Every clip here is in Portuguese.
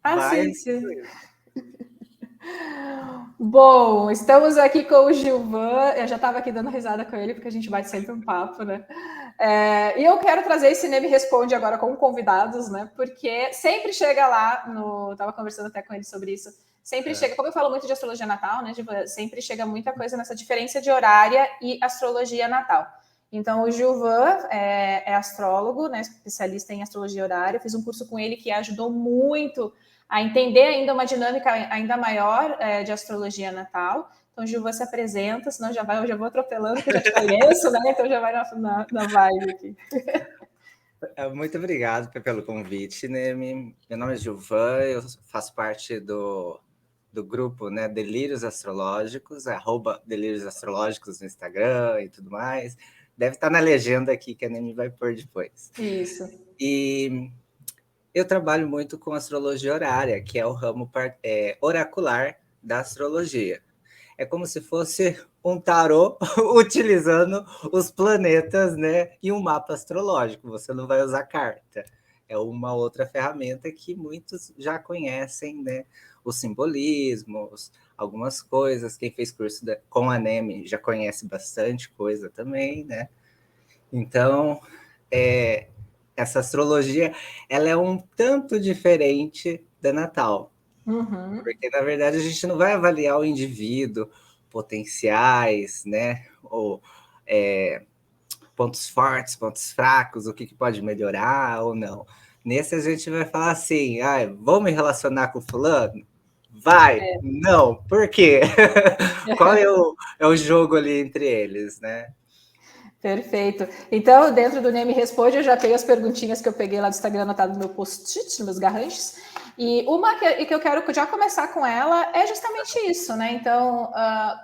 Ah, vai. sim, sim. Bom, estamos aqui com o Gilvan. Eu já estava aqui dando risada com ele, porque a gente bate sempre um papo, né? E eu quero trazer esse Nem Me Responde agora com convidados, né? Porque sempre chega lá no. Estava conversando até com ele sobre isso. Sempre chega, como eu falo muito de astrologia natal, né? Sempre chega muita coisa nessa diferença de horária e astrologia natal. Então, o Gilvan é astrólogo, né? Especialista em astrologia horária. Eu fiz um curso com ele que ajudou muito a entender ainda uma dinâmica ainda maior de astrologia natal. Então, Gilvan se apresenta, senão eu já vou atropelando, que eu já te conheço, né? Então já vai na vibe aqui. Muito obrigado pelo convite, Nemi. Meu nome é Gilvan, eu faço parte do grupo, né, Delírios Astrológicos, @Delírios Astrológicos no Instagram e tudo mais. Deve estar na legenda aqui que a Nemi vai pôr depois. Isso. E eu trabalho muito com astrologia horária, que é o ramo oracular da astrologia. É como se fosse um tarô utilizando os planetas, né, e um mapa astrológico. Você não vai usar carta. É uma outra ferramenta que muitos já conhecem, né? Os simbolismos, algumas coisas. Quem fez curso com a Nemi já conhece bastante coisa também, né? Então, essa astrologia, ela é um tanto diferente da natal. Uhum. Porque, na verdade, a gente não vai avaliar o indivíduo, potenciais, né? Ou pontos fortes, pontos fracos, o que pode melhorar ou não. Nesse a gente vai falar assim, vou me relacionar com fulano? Vai, não, por quê? Qual é o jogo ali entre eles, né? Perfeito. Então, dentro do Nem Me Responde, eu já tenho as perguntinhas que eu peguei lá do Instagram anotado no meu post-it, nos meus garranchos. E uma que eu quero já começar com ela é justamente isso, né? Então,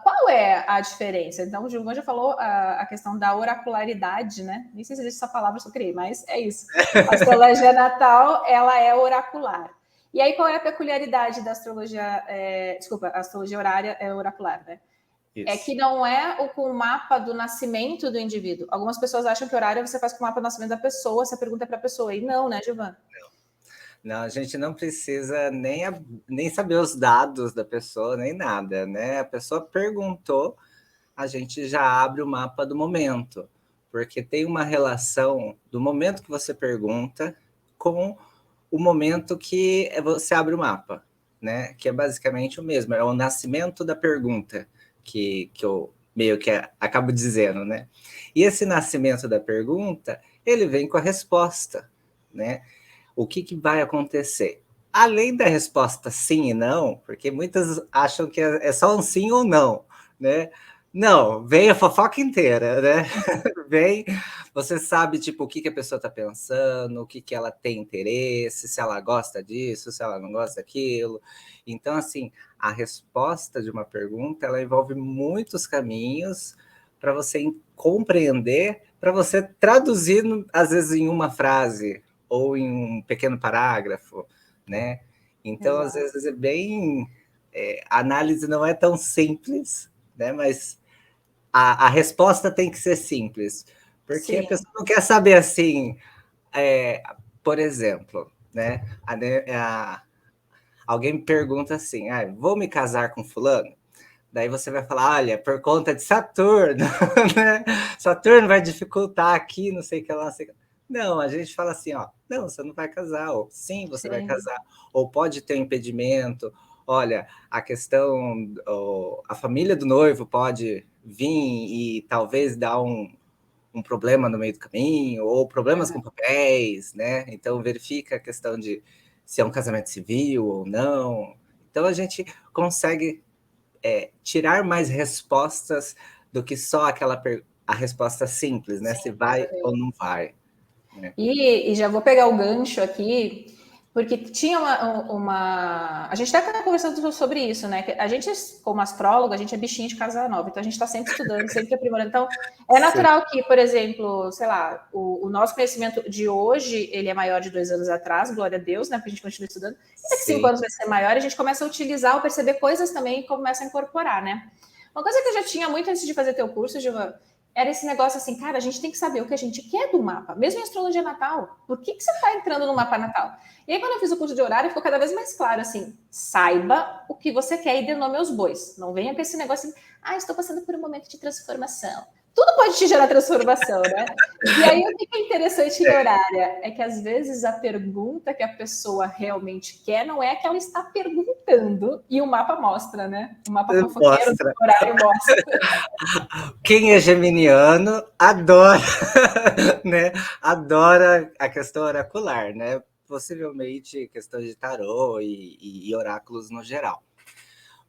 qual é a diferença? Então, o Gilvan já falou a questão da oracularidade, né? Nem sei se existe essa palavra, só criei, mas é isso. A astrologia natal, ela é oracular. E aí, qual é a peculiaridade da astrologia? A astrologia horária é oracular, né? Isso. É que não é com o mapa do nascimento do indivíduo. Algumas pessoas acham que horário você faz com o mapa do nascimento da pessoa, você pergunta para a pessoa. E não, né, Gilvan? Não, a gente não precisa nem saber os dados da pessoa, nem nada, né? A pessoa perguntou, a gente já abre o mapa do momento, porque tem uma relação do momento que você pergunta com o momento que você abre o mapa, né? Que é basicamente o mesmo, é o nascimento da pergunta que eu meio que acabo dizendo, né? E esse nascimento da pergunta, ele vem com a resposta, né? O que vai acontecer? Além da resposta sim e não, porque muitas acham que é só um sim ou não, né? Não, vem a fofoca inteira, né? Vem, você sabe, tipo, o que a pessoa está pensando, o que ela tem interesse, se ela gosta disso, se ela não gosta daquilo. Então, assim, a resposta de uma pergunta, ela envolve muitos caminhos para você compreender, para você traduzir, às vezes, em uma frase ou em um pequeno parágrafo, né? Então, Exato. às vezes, é bem... a análise não é tão simples, né? Mas a resposta tem que ser simples, porque Sim. a pessoa não quer saber assim, por exemplo, né? Alguém me pergunta assim, vou me casar com fulano? Daí você vai falar, olha, por conta de Saturno, né? Saturno vai dificultar aqui, não sei o que lá, não sei o que. Não, a gente fala assim, ó, não, você não vai casar, ou sim, você vai casar, ou pode ter um impedimento, olha, a questão, a família do noivo pode vir e talvez dar um problema no meio do caminho, ou problemas com papéis, né? Então verifica a questão de se é um casamento civil ou não. Então a gente consegue tirar mais respostas do que só a resposta simples, né? Se vai ou não vai. Né? E já vou pegar o gancho aqui, porque tinha a gente até estava conversando sobre isso, né? A gente, como astrólogo, a gente é bichinho de casa nova, então a gente está sempre estudando, sempre aprimorando. Então, é natural que, por exemplo, sei lá, o nosso conhecimento de hoje, ele é maior de 2 anos atrás, glória a Deus, né? Porque a gente continua estudando. E daqui 5 anos vai ser maior, e a gente começa a utilizar ou perceber coisas também e começa a incorporar, né? Uma coisa que eu já tinha muito antes de fazer teu curso, Gilvan, era esse negócio assim, cara, a gente tem que saber o que a gente quer do mapa, mesmo em astrologia natal. Por que você está entrando no mapa natal? E aí, quando eu fiz o curso de horário, ficou cada vez mais claro, assim, saiba o que você quer e dê nome aos bois. Não venha com esse negócio assim, estou passando por um momento de transformação. Tudo pode te gerar transformação, né? E aí, o que é interessante em horária é que, às vezes, a pergunta que a pessoa realmente quer não é a que ela está perguntando, e o mapa mostra, né? O mapa fofoqueiro do horário mostra. Quem é geminiano adora, né? Adora a questão oracular, né? Possivelmente questão de tarô e oráculos no geral.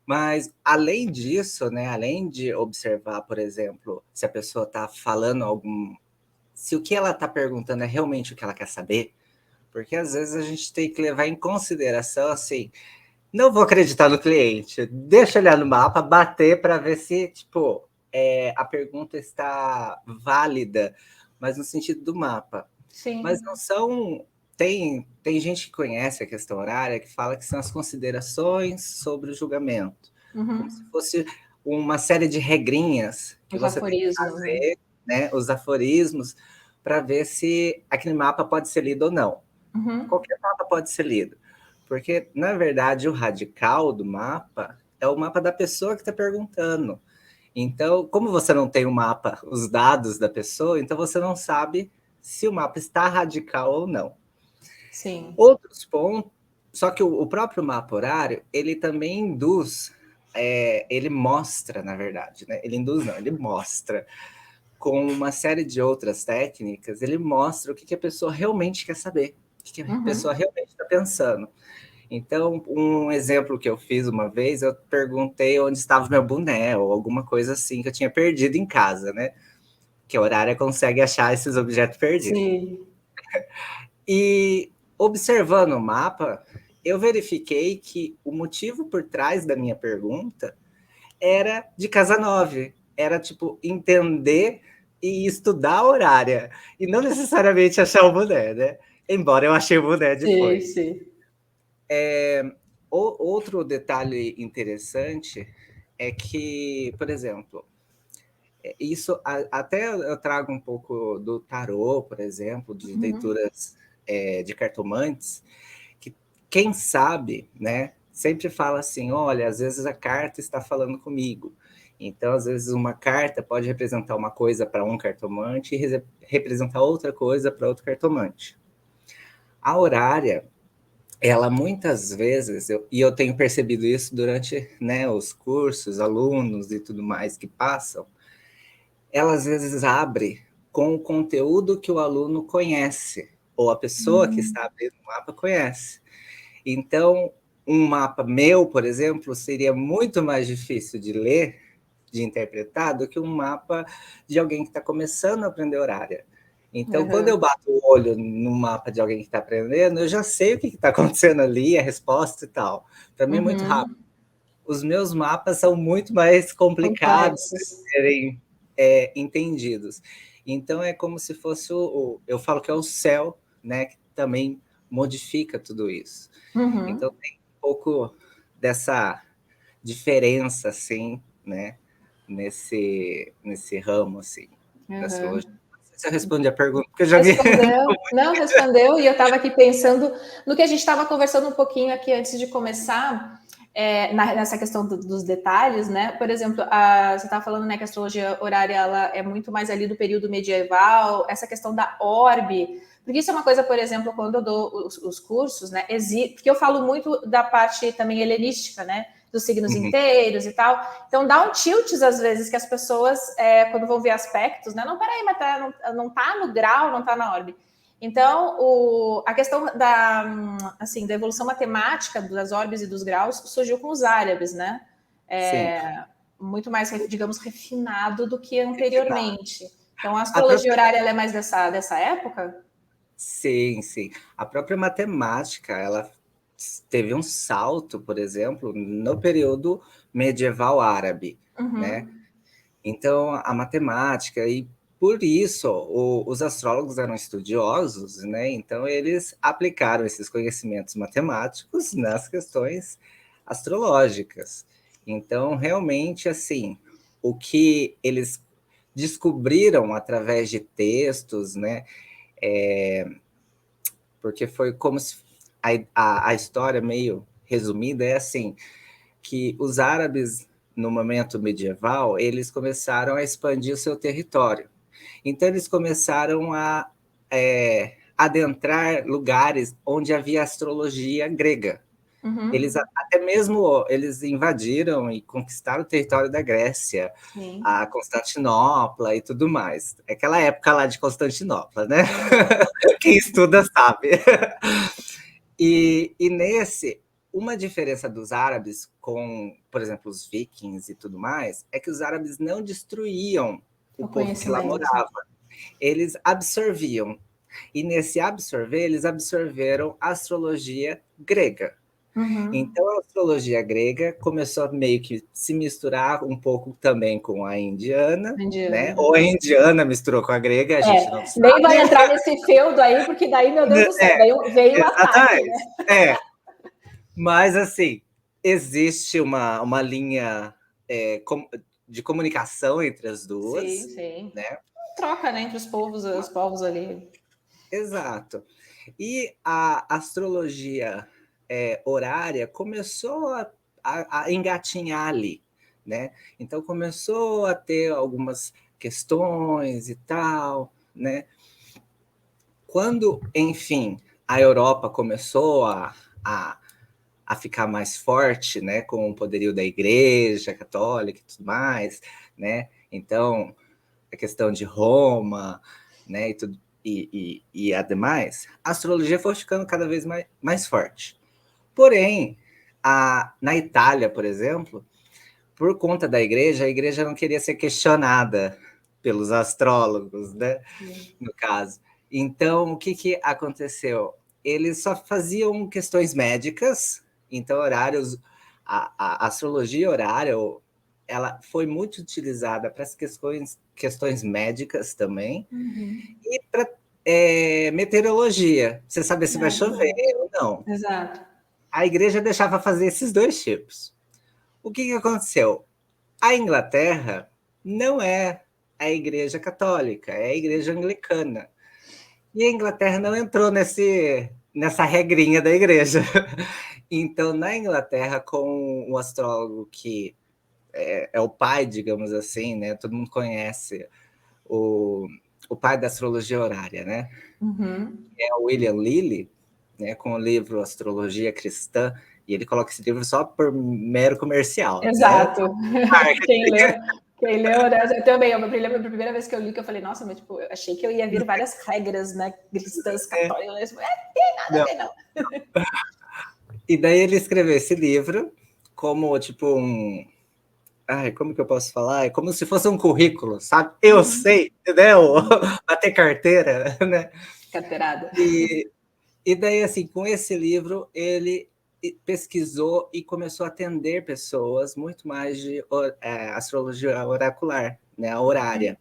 Mas, além disso, né, além de observar, por exemplo, se a pessoa está falando se o que ela está perguntando é realmente o que ela quer saber, porque às vezes a gente tem que levar em consideração, assim, não vou acreditar no cliente, deixa eu olhar no mapa, bater para ver se, tipo, a pergunta está válida, mas no sentido do mapa. Sim. Mas não são... Tem gente que conhece a questão horária que fala que são as considerações sobre o julgamento. Como se fosse uma série de regrinhas que você tem que fazer, né? Os aforismos, para ver se aquele mapa pode ser lido ou não. Qualquer mapa pode ser lido. Porque, na verdade, o radical do mapa é o mapa da pessoa que está perguntando. Então, como você não tem o mapa, os dados da pessoa, então você não sabe se o mapa está radical ou não. Sim. Outros pontos, só que o próprio mapa horário, ele também induz, ele mostra, na verdade, né? Ele induz não, ele mostra, com uma série de outras técnicas, ele mostra o que a pessoa realmente quer saber, o que a pessoa realmente está pensando. Então, um exemplo que eu fiz uma vez, eu perguntei onde estava o meu boné, ou alguma coisa assim que eu tinha perdido em casa, né? Que a horária consegue achar esses objetos perdidos. Sim. E observando o mapa, eu verifiquei que o motivo por trás da minha pergunta era de casa 9. Era, tipo, entender e estudar a horária. E não necessariamente achar o boné, né? Embora eu achei o boné depois. Sim. Outro detalhe interessante é que, por exemplo, isso até eu trago um pouco do tarô, por exemplo, de leituras de cartomantes, que quem sabe, né, sempre fala assim, olha, às vezes a carta está falando comigo. Então, às vezes uma carta pode representar uma coisa para um cartomante e representar outra coisa para outro cartomante. A horária, ela muitas vezes, e eu tenho percebido isso durante, né, os cursos, alunos e tudo mais que passam, ela às vezes abre com o conteúdo que o aluno conhece, ou a pessoa que está abrindo o mapa conhece. Então, um mapa meu, por exemplo, seria muito mais difícil de ler, de interpretar, do que um mapa de alguém que está começando a aprender horária. Então, quando eu bato o olho no mapa de alguém que está aprendendo, eu já sei o que está acontecendo ali, a resposta e tal. Para mim é muito rápido. Os meus mapas são muito mais complicados de serem entendidos. Então, é como se fosse eu falo que é o céu, né, que também modifica tudo isso. Então, tem um pouco dessa diferença, assim, né, nesse ramo, assim, da astrologia. Não sei se eu respondi a pergunta, porque eu já Respondeu, e eu estava aqui pensando no que a gente estava conversando um pouquinho aqui antes de começar, nessa questão dos detalhes, né? Por exemplo, você estava falando, né, que a astrologia horária ela é muito mais ali do período medieval, essa questão da orbe, porque isso é uma coisa, por exemplo, quando eu dou os cursos, né? Porque eu falo muito da parte também helenística, né? Dos signos inteiros e tal. Então dá um tilt às vezes que as pessoas, quando vão ver aspectos, né? Não, peraí, mas não tá no grau, não tá na orbe. Então, a questão da evolução matemática das orbes e dos graus surgiu com os árabes, né? Muito mais, digamos, refinado do que anteriormente. Então, a astrologia horária ela é mais dessa época? Sim. A própria matemática, ela teve um salto, por exemplo, no período medieval árabe, né? Então, a matemática, e por isso os astrólogos eram estudiosos, né? Então, eles aplicaram esses conhecimentos matemáticos nas questões astrológicas. Então, realmente, assim, o que eles descobriram através de textos, né? Porque foi como se a história meio resumida é assim, que os árabes no momento medieval eles começaram a expandir o seu território. Então eles começaram a adentrar lugares onde havia astrologia grega. Uhum. Eles até mesmo eles invadiram e conquistaram o território da Grécia, Sim. a Constantinopla e tudo mais. Aquela época lá de Constantinopla, né? Quem estuda sabe. E nesse, uma diferença dos árabes com, por exemplo, os vikings e tudo mais, é que os árabes não destruíam o povo que lá morava. Eles absorviam. E nesse absorver, eles absorveram a astrologia grega. Uhum. Então, a astrologia grega começou a meio que se misturar um pouco também com a indiana, né? Ou a indiana misturou com a grega, a gente não sabe. Nem vai entrar nesse feudo aí, porque daí, meu Deus do céu, veio o ataque, né? Mas, assim, existe uma linha de comunicação entre as duas. Sim, sim. Né? Troca, né, entre os povos ali. Exato. E a astrologia horária começou a engatinhar ali, né? Então começou a ter algumas questões e tal, né? Quando, enfim, a Europa começou a ficar mais forte, né, com o poderio da Igreja Católica e tudo mais, né? Então, a questão de Roma, né, e tudo, e ademais, a astrologia foi ficando cada vez mais forte. Porém, na Itália, por exemplo, por conta da igreja, a igreja não queria ser questionada pelos astrólogos, né, no caso. Então, o que aconteceu? Eles só faziam questões médicas, então horários, a astrologia horária, ela foi muito utilizada para as questões médicas também, e para meteorologia, você saber se vai chover ou não. Exato. A igreja deixava fazer esses dois tipos. O que aconteceu? A Inglaterra não é a igreja católica, é a igreja anglicana. E a Inglaterra não entrou nessa regrinha da igreja. Então, na Inglaterra, com um astrólogo que é o pai, digamos assim, né? Todo mundo conhece o pai da astrologia horária, né? É o William Lilly, né? Com o livro Astrologia Cristã, e ele coloca esse livro só por mero comercial. Exato. Né? Quem leu, né? Eu também, eu lembro a primeira vez que eu li, que eu falei, nossa, mas tipo, eu achei que eu ia vir várias regras, né, cristãs, católicas, tem nada a ver, não. E daí ele escreveu esse livro como, tipo, como que eu posso falar? É como se fosse um currículo, sabe? Eu sei, né? Bater carteira, né? Carteirada. E daí, assim, com esse livro, ele pesquisou e começou a atender pessoas muito mais de astrologia oracular, né? A horária.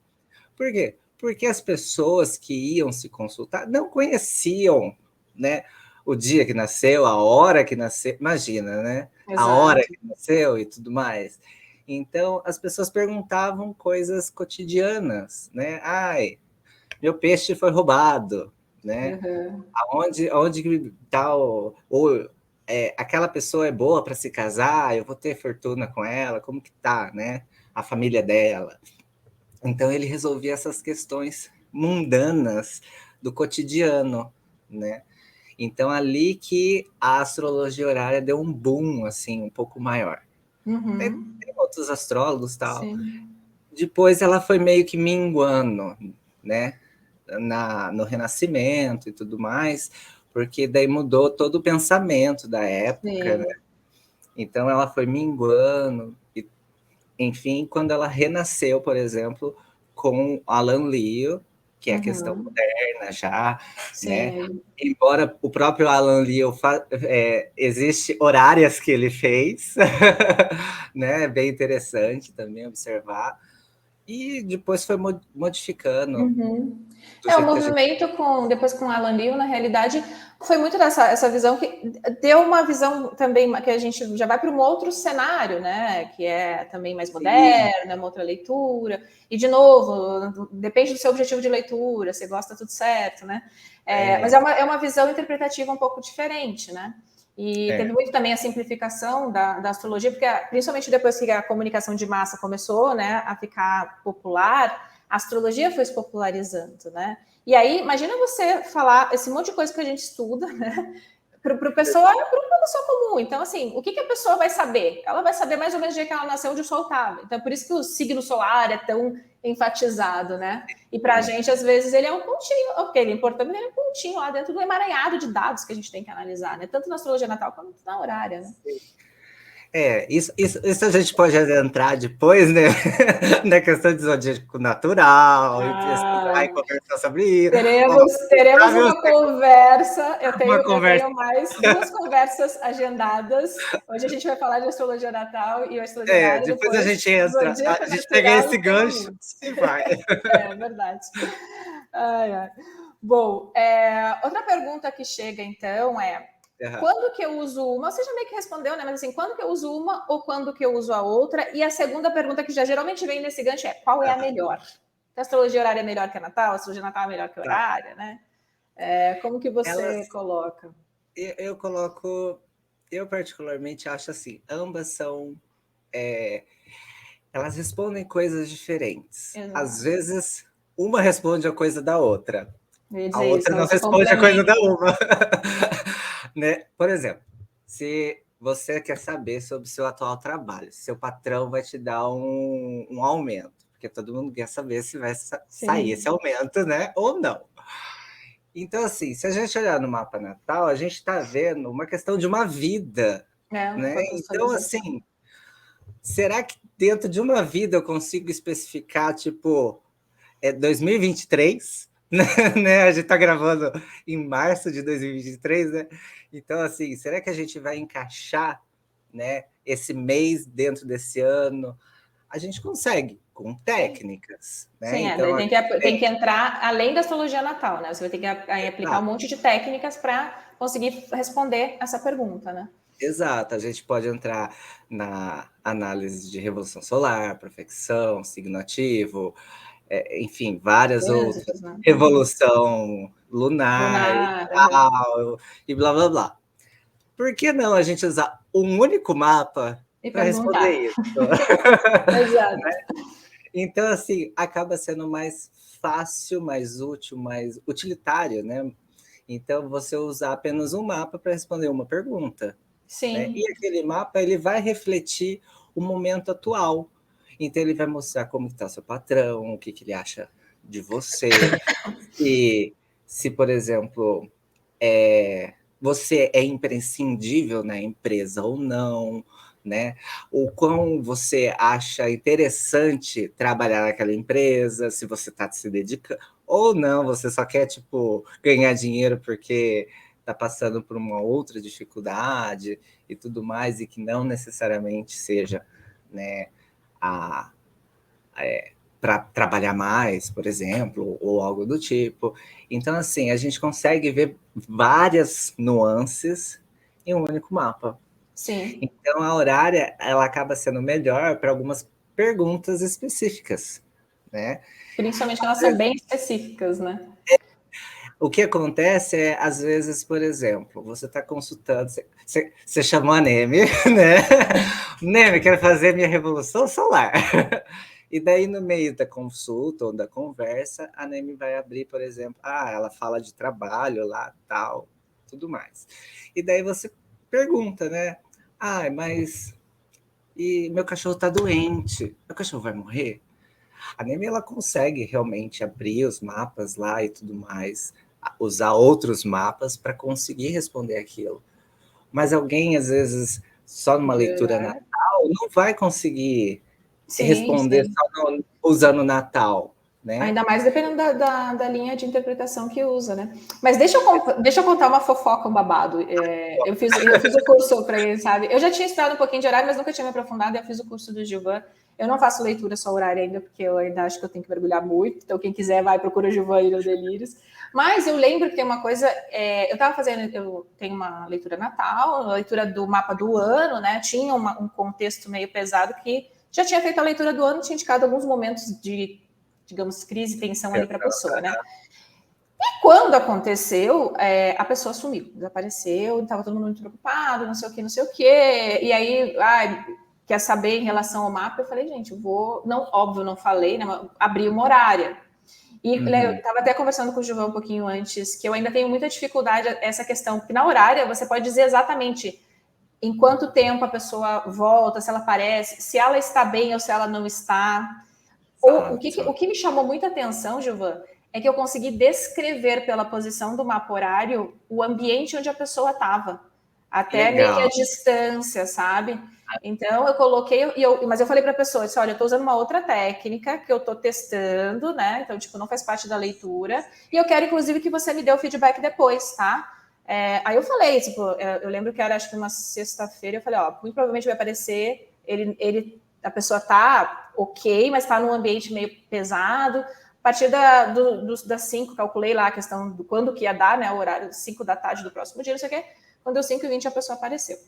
Por quê? Porque as pessoas que iam se consultar não conheciam, né? O dia que nasceu, a hora que nasceu, imagina, né? Exato. A hora que nasceu e tudo mais. Então, as pessoas perguntavam coisas cotidianas, né? Ai, meu peixe foi roubado, né? Aonde tal, ou aquela pessoa é boa para se casar, eu vou ter fortuna com ela, como que tá, né? A família dela. Então ele resolvia essas questões mundanas do cotidiano, né? Então ali que a astrologia horária deu um boom assim um pouco maior. Tem outros astrólogos tal. Sim. Depois ela foi meio que minguando, né? No Renascimento e tudo mais, porque daí mudou todo o pensamento da época, né? Então ela foi minguando e, enfim, quando ela renasceu, por exemplo, com Alan Lee, que é a questão moderna já, né? Embora o próprio Alan Lee existe horárias que ele fez, né? Bem interessante também observar. E depois foi modificando. O movimento depois com Alan Lee, na realidade, Foi muito essa visão que deu uma visão também que a gente já vai para um outro cenário, né? Que é também mais moderno, é uma outra leitura. E, de novo, depende do seu objetivo de leitura, você gosta tudo certo, né? Mas é uma visão interpretativa um pouco diferente, né? E teve muito também a simplificação da astrologia, porque principalmente depois que a comunicação de massa começou, né, a ficar popular, a astrologia foi se popularizando, né? E aí, imagina você falar esse monte de coisa que a gente estuda, né? Para uma pessoa comum. Então, assim, o que a pessoa vai saber? Ela vai saber mais ou menos o dia que ela nasceu, onde o sol estava. Então, por isso que o signo solar é tão enfatizado, né? E para a gente, às vezes, ele é um pontinho, ok, ele é importante, mas ele é um pontinho lá dentro do emaranhado de dados que a gente tem que analisar, né? Tanto na astrologia natal quanto na horária, né? Isso a gente pode adentrar depois, né? Na questão de zodíaco natural, e pesquisar e conversar sobre isso. Teremos uma conversa. Eu tenho mais 2 conversas agendadas. Hoje a gente vai falar de astrologia natal e astrologia horária. Depois a gente entra, a gente pega esse gancho e vai. É verdade. Bom, outra pergunta que chega, então, é quando que eu uso uma? Você já meio que respondeu, né? Mas assim, quando que eu uso uma ou quando que eu uso a outra? E a segunda pergunta que já geralmente vem nesse gancho é qual é a melhor? A astrologia horária é melhor que a natal? A astrologia natal é melhor que a horária, né? Como que você coloca? Eu particularmente acho assim, ambas são... elas respondem coisas diferentes. Exato. Às vezes, uma responde a coisa da outra. A outra não responde a coisa da uma. Né? Por exemplo, se você quer saber sobre o seu atual trabalho, seu patrão vai te dar um aumento, porque todo mundo quer saber se vai sair esse aumento, né? Ou não. Então, assim, se a gente olhar no mapa natal, a gente está vendo uma questão de uma vida. Né? Então, assim, será que dentro de uma vida eu consigo especificar, tipo, 2023? Né? A gente está gravando em março de 2023, né? Então, assim, será que a gente vai encaixar, né, esse mês dentro desse ano? A gente consegue, com técnicas. Né? Sim, então, tem que entrar além da astrologia natal, né? Você vai ter que aplicar um monte de técnicas para conseguir responder essa pergunta, né? Exato, a gente pode entrar na análise de revolução solar, profecção, signo ativo, enfim, várias outras, né? Revolução lunar e blá, blá, blá. Por que não a gente usar um único mapa para responder isso? Exato. Né? Então, assim, acaba sendo mais fácil, mais útil, mais utilitário, né? Então, você usar apenas um mapa para responder uma pergunta. Sim. Né? E aquele mapa ele vai refletir o momento atual. Então, ele vai mostrar como está seu patrão, o que ele acha de você. Se por exemplo, você é imprescindível na empresa ou não, né? O quão você acha interessante trabalhar naquela empresa, se você está se dedicando, ou não, você só quer, tipo, ganhar dinheiro porque está passando por uma outra dificuldade e tudo mais, e que não necessariamente seja, né, para trabalhar mais, por exemplo, ou algo do tipo. Então, assim, a gente consegue ver várias nuances em um único mapa. Sim. Então, a horária, ela acaba sendo melhor para algumas perguntas específicas, né? Principalmente que elas são bem específicas, né? O que acontece é, às vezes, por exemplo, você está consultando, você chamou a Neme, né? Neme, quero fazer minha revolução solar. E daí, no meio da consulta ou da conversa, a Neme vai abrir, por exemplo, ela fala de trabalho lá, tal, tudo mais. E daí você pergunta, né? Mas e meu cachorro está doente, meu cachorro vai morrer? A Neme, ela consegue realmente abrir os mapas lá e tudo mais, usar outros mapas para conseguir responder aquilo. Mas alguém, às vezes, só numa leitura natal, não vai conseguir responder só usando o Natal. Né? Ainda mais dependendo da linha de interpretação que usa, né? Mas deixa eu contar uma fofoca, um babado. Eu fiz o curso para ele, sabe? Eu já tinha estudado um pouquinho de horário, mas nunca tinha me aprofundado. Eu fiz o curso do Gilvan Eu não faço leitura só horária ainda, porque eu ainda acho que eu tenho que mergulhar muito. Então, quem quiser, vai, procura Giovanni no Delírios. Mas eu lembro que tem uma coisa... eu estava fazendo... Eu tenho uma leitura natal, a leitura do mapa do ano, né? Tinha um contexto meio pesado que já tinha feito a leitura do ano, tinha indicado alguns momentos de, digamos, crise e tensão ali para a pessoa, né? E quando aconteceu, a pessoa sumiu, desapareceu, estava todo mundo muito preocupado, não sei o quê. E aí, quer saber em relação ao mapa? Eu falei, gente, eu vou... Não, óbvio, não falei, né? Abri uma horária. E eu estava até conversando com o Gilvão um pouquinho antes, que eu ainda tenho muita dificuldade essa questão, porque na horária você pode dizer exatamente em quanto tempo a pessoa volta, se ela aparece, se ela está bem ou se ela não está. Ou, o que me chamou muita atenção, Gilvan, é que eu consegui descrever pela posição do mapa horário o ambiente onde a pessoa estava. Até meio que a distância, sabe? Então, eu coloquei... mas eu falei para a pessoa, disse, olha, eu estou usando uma outra técnica que eu estou testando, né? Então, tipo, não faz parte da leitura. E eu quero, inclusive, que você me dê o feedback depois, tá? Aí eu falei, tipo, eu lembro que era, acho que uma sexta-feira, eu falei, ó, muito provavelmente vai aparecer, a pessoa tá ok, mas tá num ambiente meio pesado. A partir das 5, calculei lá a questão do quando que ia dar, né? O horário, 5 da tarde do próximo dia, não sei o quê. Quando deu 5h20, a pessoa apareceu.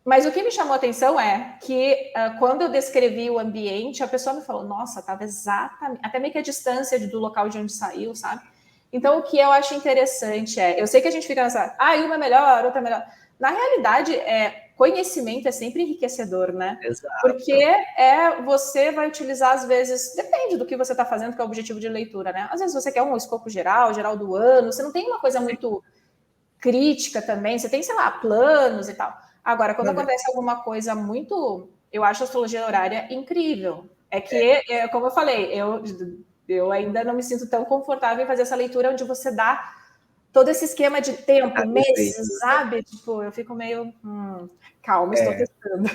Mas o que me chamou a atenção é que quando eu descrevi o ambiente, a pessoa me falou, nossa, estava exatamente... Até meio que a distância do local de onde saiu, sabe? Então, o que eu acho interessante eu sei que a gente fica nessa... uma é melhor, outra é melhor. Na realidade, conhecimento é sempre enriquecedor, né? Exato. Porque você vai utilizar, às vezes... Depende do que você está fazendo, que é o objetivo de leitura, né? Às vezes você quer um escopo geral do ano, você não tem uma coisa muito crítica também, você tem, sei lá, planos e tal. Agora, quando acontece alguma coisa muito... Eu acho a astrologia horária incrível. Como eu falei, eu ainda não me sinto tão confortável em fazer essa leitura onde você dá todo esse esquema de tempo, meses, sabe? Tipo, eu fico meio... calma, estou testando.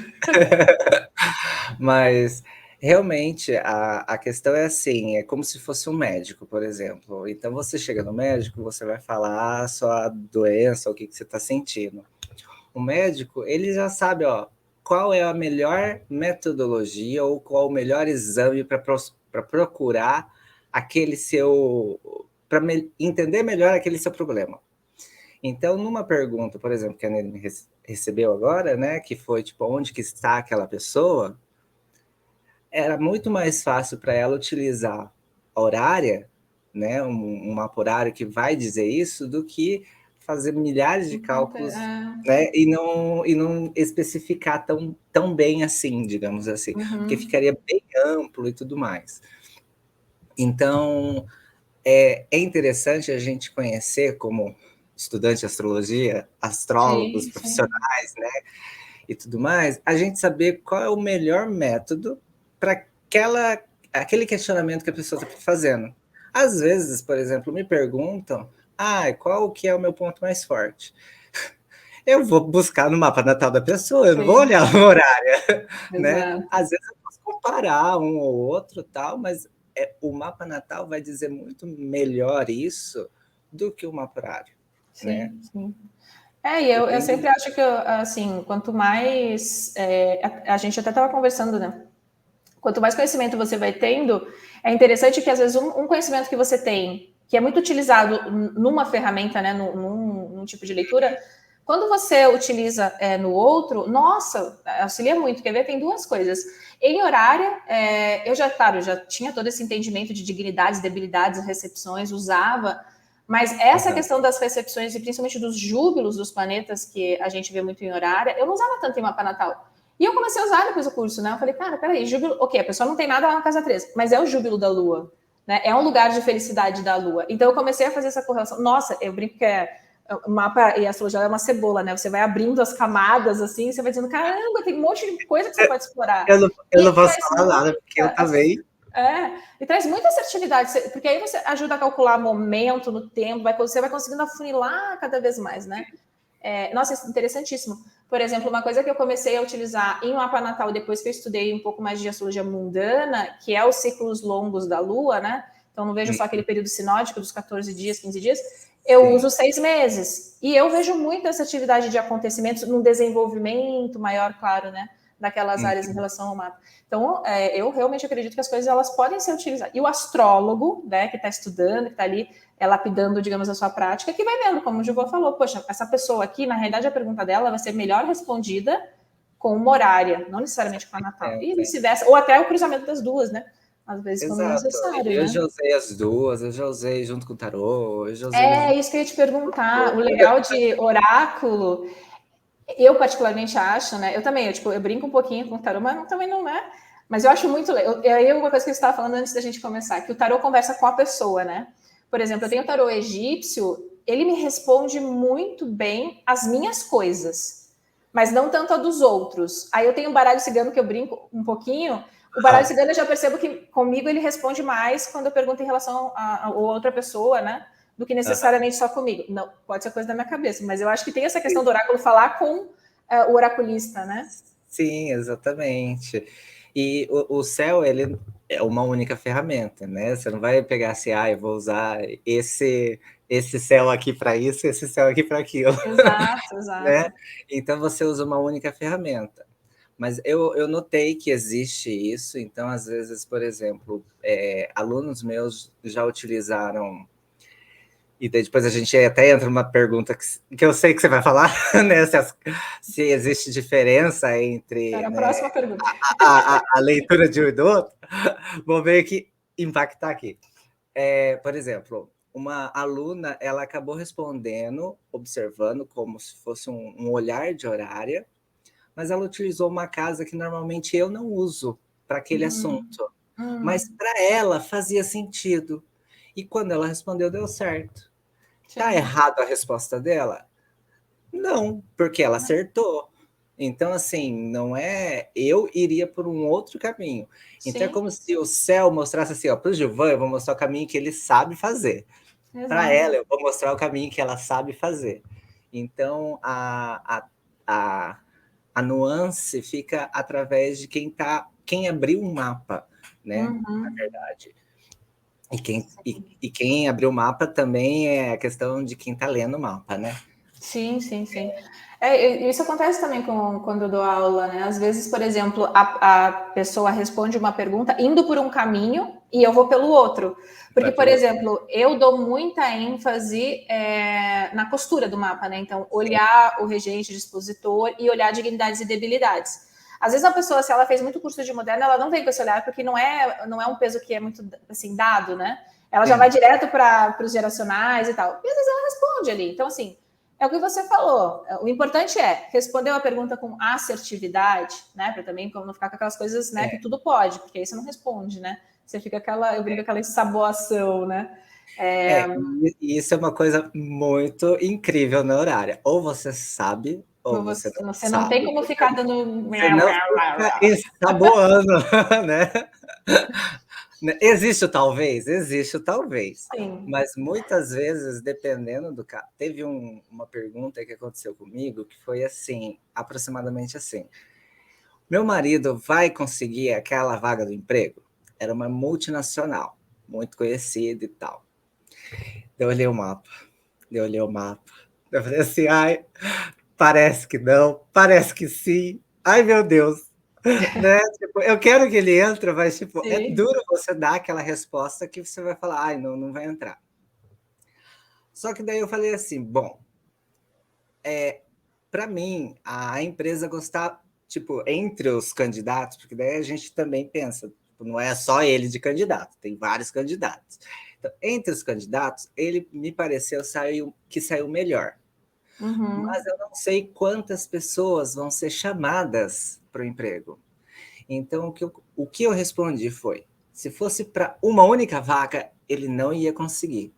Mas... Realmente, a questão é assim, é como se fosse um médico, por exemplo. Então, você chega no médico, você vai falar a sua doença, o que você está sentindo. O médico, ele já sabe, qual é a melhor metodologia ou qual o melhor exame para procurar aquele seu... para entender melhor aquele seu problema. Então, numa pergunta, por exemplo, que a Nene recebeu agora, né, que foi, tipo, onde que está aquela pessoa... Era muito mais fácil para ela utilizar a horária, né, um mapa horário que vai dizer isso, do que fazer milhares de cálculos, né, e não especificar tão bem assim, digamos assim, porque ficaria bem amplo e tudo mais. Então, é interessante a gente conhecer, como estudante de astrologia, astrólogos, profissionais, né, e tudo mais, a gente saber qual é o melhor método para aquele questionamento que a pessoa está fazendo. Às vezes, por exemplo, me perguntam, qual que é o meu ponto mais forte? Eu vou buscar no mapa natal da pessoa, eu não vou olhar no horário, né? Às vezes eu posso comparar um ou outro, tal, mas o mapa natal vai dizer muito melhor isso do que o mapa horário, né? Sim. Eu sempre acho que, assim, quanto mais... a gente até estava conversando, né? Quanto mais conhecimento você vai tendo, é interessante que, às vezes, um conhecimento que você tem, que é muito utilizado numa ferramenta, né, num tipo de leitura, quando você utiliza no outro, nossa, auxilia muito. Quer ver? Tem duas coisas. Em horária, eu já tinha todo esse entendimento de dignidades, debilidades, recepções, usava, mas essa questão das recepções, e principalmente dos júbilos dos planetas, que a gente vê muito em horária, eu não usava tanto em mapa natal. E eu comecei a usar depois do curso, né? Eu falei, cara, peraí, júbilo... Ok, a pessoa não tem nada lá na casa 3, mas é o júbilo da Lua, né? É um lugar de felicidade da Lua. Então eu comecei a fazer essa correlação. Nossa, eu brinco que o mapa e a astrologia é uma cebola, né? Você vai abrindo as camadas, assim, você vai dizendo, caramba, tem um monte de coisa que você pode explorar. Eu não posso falar nada, porque eu também... e traz muita assertividade, porque aí você ajuda a calcular momento no tempo, você vai conseguindo afunilar cada vez mais, né? Nossa, isso é interessantíssimo. Por exemplo, uma coisa que eu comecei a utilizar em mapa natal depois que eu estudei um pouco mais de astrologia mundana, que é os ciclos longos da Lua, né? Então, não vejo só aquele período sinódico dos 14 dias, 15 dias. Eu uso 6 meses. E eu vejo muita essa atividade de acontecimentos num desenvolvimento maior, claro, né? daquelas áreas em relação ao mapa. Então, eu realmente acredito que as coisas elas podem ser utilizadas. E o astrólogo, né, que está estudando, que está ali lapidando, digamos, a sua prática, que vai vendo, como o Gilvan falou, poxa, essa pessoa aqui, na realidade, a pergunta dela vai ser melhor respondida com uma horária, não necessariamente com a natal. E vice-versa, ou até o cruzamento das duas, né? Às vezes, quando necessário, eu né? já usei as duas, eu já usei junto com o tarô, eu já usei... Isso que eu ia te perguntar. O legal de oráculo, eu particularmente acho, né? Eu também, eu brinco um pouquinho com o tarô, mas também não é. Mas eu acho muito legal. Uma coisa que eu estava falando antes da gente começar, que o tarô conversa com a pessoa, né? Por exemplo, eu tenho o tarô egípcio, ele me responde muito bem as minhas coisas, mas não tanto a dos outros. Aí eu tenho um baralho cigano que eu brinco um pouquinho. O baralho cigano eu já percebo que comigo ele responde mais quando eu pergunto em relação a outra pessoa, né? Do que necessariamente só comigo. Não, pode ser coisa da minha cabeça, mas eu acho que tem essa questão do oráculo falar com o oraculista, né? Sim, exatamente. E o céu, ele é uma única ferramenta, né? Você não vai pegar assim, eu vou usar esse céu aqui para isso, esse céu aqui para aquilo. Exato, exato. Né? Então você usa uma única ferramenta. Mas eu notei que existe isso, então às vezes, por exemplo, alunos meus já utilizaram, e daí depois a gente até entra numa pergunta que eu sei que você vai falar, né? Se existe diferença entre a próxima pergunta. A leitura de um e do outro. Vou ver que impactar aqui. Por exemplo, uma aluna, ela acabou respondendo, observando como se fosse um olhar de horária, mas ela utilizou uma casa que normalmente eu não uso para aquele assunto. Mas para ela fazia sentido. E quando ela respondeu, deu certo. Tá errado a resposta dela? Não, porque ela acertou. Então, assim, não é... Eu iria por um outro caminho. Então, é como se o céu mostrasse assim, para o Gilvan, eu vou mostrar o caminho que ele sabe fazer. Para ela, eu vou mostrar o caminho que ela sabe fazer. Então, a nuance fica através de quem abriu um mapa, né? Na verdade. E quem abriu o mapa também é a questão de quem está lendo o mapa, né? Sim. Isso acontece também quando eu dou aula, né? Às vezes, por exemplo, a pessoa responde uma pergunta indo por um caminho e eu vou pelo outro. Porque, por exemplo, eu dou muita ênfase na costura do mapa, né? Então, olhar o regente, dispositor e olhar dignidades e debilidades. Às vezes a pessoa, se ela fez muito curso de moderno, ela não vem com esse olhar, porque não é um peso que é muito assim dado, né? Ela já vai direto para os geracionais e tal. E às vezes ela responde ali. Então, assim, é o que você falou. O importante é responder uma pergunta com assertividade, né? Para também não ficar com aquelas coisas, né? Que tudo pode, porque aí você não responde, né? Você fica eu brinco aquela ensaboação, né? E isso é uma coisa muito incrível na horária. Ou você sabe, ou você não você sabe. Não tem como ficar dando... Você não fica ensaboando, né? Existe o talvez? Existe o talvez. Sim. Mas muitas vezes, dependendo do caso... Teve uma pergunta que aconteceu comigo que foi assim, aproximadamente assim. Meu marido vai conseguir aquela vaga do emprego? Era uma multinacional, muito conhecida e tal. Eu olhei o mapa. Eu falei assim, parece que não, parece que sim. Ai, meu Deus. Né? Tipo, eu quero que ele entre, mas tipo, é duro você dar aquela resposta que você vai falar, não vai entrar. Só que daí eu falei assim, bom, para mim, a empresa gostar, tipo, entre os candidatos, porque daí a gente também pensa, tipo, não é só ele de candidato, tem vários candidatos. Então, entre os candidatos, ele me pareceu que saiu melhor. Mas eu não sei quantas pessoas vão ser chamadas para o emprego. Então, o que eu respondi foi, se fosse para uma única vaga, ele não ia conseguir.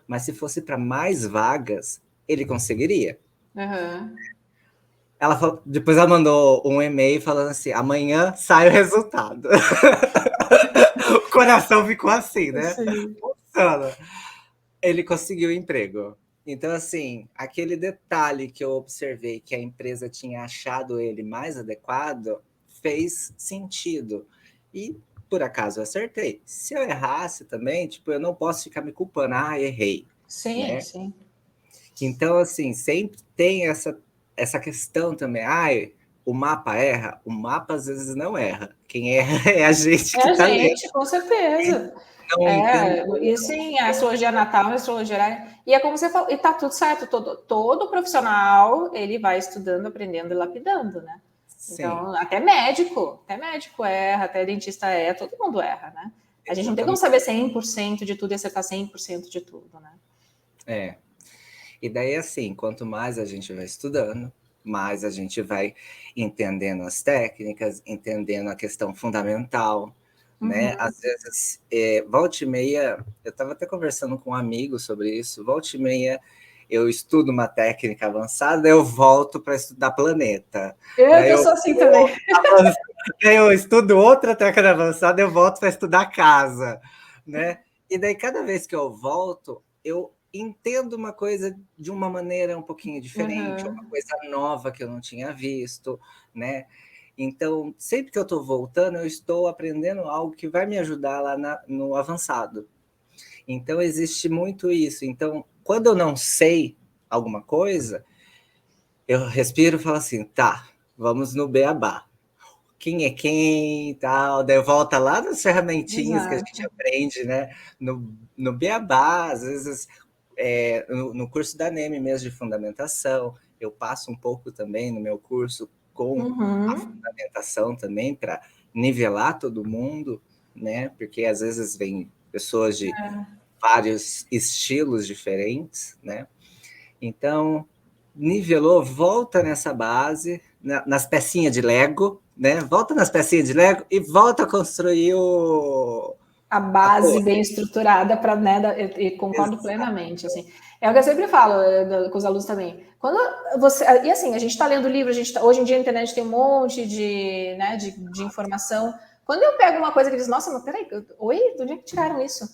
Mas se fosse para mais vagas, ele conseguiria. Depois ela mandou um e-mail falando assim, amanhã sai o resultado. O coração ficou assim, né? Funciona. Ele conseguiu o emprego. Então, assim, aquele detalhe que eu observei que a empresa tinha achado ele mais adequado fez sentido. E, por acaso, eu acertei. Se eu errasse também, tipo, eu não posso ficar me culpando. Errei. Sim. Então, assim, sempre tem essa questão também. o mapa erra? O mapa às vezes não erra. Quem erra é a gente É que a está lendo. gente, com certeza. Não entendeu. E sim, a astrologia natal, a astrologia horária. E é como você falou, e tá tudo certo, todo profissional, ele vai estudando, aprendendo e lapidando, né? Sim, Então, até médico erra, até dentista erra, todo mundo erra, né? A gente não tem como exatamente. saber 100% de tudo e acertar 100% de tudo, né? É. E daí, assim, quanto mais a gente vai estudando, mais a gente vai entendendo as técnicas, entendendo a questão fundamental, né? Uhum. Às vezes, volta e meia, eu estava até conversando com um amigo sobre isso, volta e meia eu estudo uma técnica avançada, eu volto para estudar planeta. Eu Daí que eu sou assim também. daí eu estudo outra técnica avançada, eu volto para estudar casa, né? E daí, cada vez que eu volto, eu entendo uma coisa de uma maneira um pouquinho diferente, uma Uhum. coisa nova que eu não tinha visto, né? Então, sempre que eu estou voltando, eu estou aprendendo algo que vai me ajudar lá no avançado. Então, existe muito isso. Então, quando eu não sei alguma coisa, eu respiro e falo assim, tá, vamos no beabá. Quem é quem e tal, daí volta lá nas ferramentinhas que a gente Exato. aprende, né? No beabá, às vezes no curso da NEM mesmo de fundamentação, eu passo um pouco também no meu curso com a Uhum. fundamentação também para nivelar todo mundo, né? Porque às vezes vem pessoas de vários estilos diferentes, né? Então, nivelou, volta nessa base, nas pecinhas de Lego, né? Volta nas pecinhas de Lego e volta a construir A a base torre. bem estruturada para, né, e concordo plenamente, assim. É o que eu sempre falo com os alunos também. Quando você, e assim, a gente está lendo livro, hoje em dia a internet tem um monte de, né, de informação. Quando eu pego uma coisa que diz, nossa, mas peraí, oi, de onde é que tiraram isso?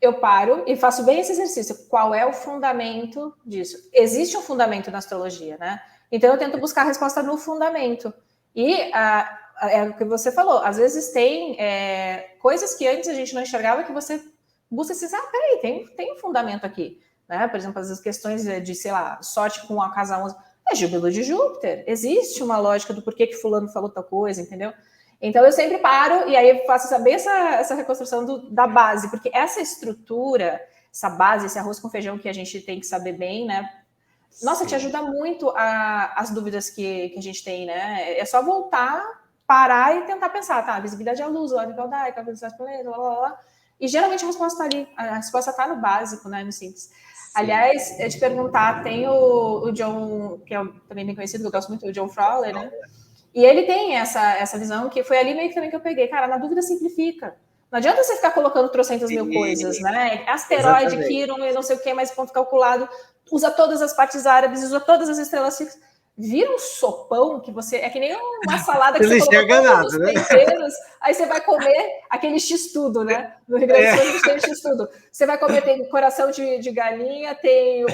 Eu paro e faço bem esse exercício. Qual é o fundamento disso? Existe um fundamento na astrologia, né? Então eu tento buscar a resposta no fundamento. E é o que você falou, às vezes tem coisas que antes a gente não enxergava que você busca e diz, peraí, tem um fundamento aqui. Né? Por exemplo, as questões de, sei lá, sorte com a casa 11, é júbilo de Júpiter. Existe uma lógica do porquê que fulano falou tal coisa, entendeu? Então eu sempre paro e aí faço saber essa reconstrução da base, porque essa estrutura, essa base, esse arroz com feijão que a gente tem que saber bem, né? Nossa, te Sim, ajuda muito as dúvidas que a gente tem, né? É só voltar, parar e tentar pensar, tá? Visibilidade é a luz, a nível da velocidade do planeta, blá, blá, blá. E geralmente a resposta está ali, a resposta está no básico, né? No simples. sim. Aliás, eu te perguntar, tem o John, que é também bem conhecido, que eu gosto muito, o John Frawley, né? E ele tem essa visão que foi ali meio que também que eu peguei. Cara, na dúvida simplifica. Não adianta você ficar colocando trocentas mil coisas, Sim, né? Asteroide, exatamente. Quirón e não sei o que, mais ponto calculado. Usa todas as partes árabes, usa todas as estrelas fixas. Vira um sopão que você. É que nem uma salada que Você você não colocou enxerga todos nada, os né? temperos, aí você vai comer aquele X-tudo, né? No Rio Grande do É, Sul a gente tem o X-tudo. Você vai comer, tem coração de galinha, tem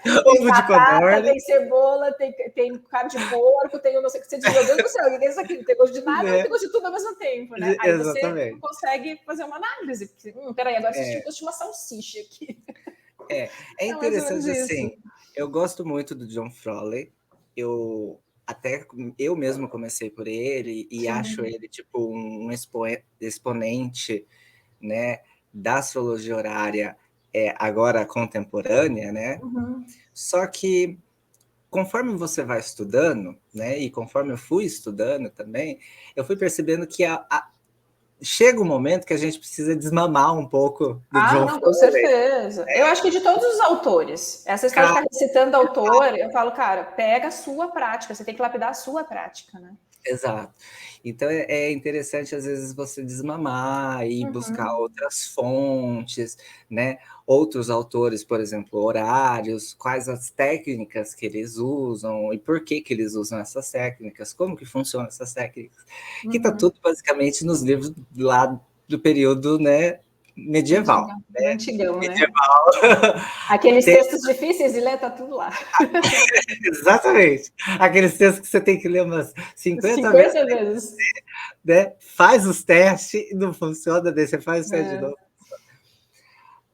tem ovo de batata, codorna, tem cebola, tem carne de porco, tem não sei o que. Você diz, meu Deus do céu, o que é isso aqui? Não tem gosto de nada, mas né? tem gosto de tudo ao mesmo tempo, né? Aí você Exatamente. consegue fazer uma análise. Porque, peraí, agora você tinha É, gosto de uma salsicha aqui. é É mais ou menos interessante isso. assim. Eu gosto muito do John Frawley. Eu até eu mesmo comecei por ele e acho Sim. ele tipo um exponente, né, da astrologia horária agora contemporânea, né? Uhum. Só que conforme você vai estudando, né, e conforme eu fui estudando também, eu fui percebendo que chega um momento que a gente precisa desmamar um pouco do Ah, John não, com Frawley. certeza. Eu acho que de todos os autores, essa história de Cara, ficar recitando autor, eu falo, cara, pega a sua prática, você tem que lapidar a sua prática, né? exato. Então é interessante, às vezes, você desmamar e buscar Uhum. outras fontes, né? Outros autores, por exemplo, horários, quais as técnicas que eles usam e por que que eles usam essas técnicas, como que funcionam essas técnicas, que está Uhum. tudo basicamente nos livros lá do período, né, medieval. Antigão, do antigão, né? Medieval. Aqueles Tem, textos difíceis de ler, tá tudo lá. exatamente. Aqueles textos que você tem que ler umas 50 vezes, 50 vezes. né? Faz os testes, não funciona, daí você faz o teste de É. novo,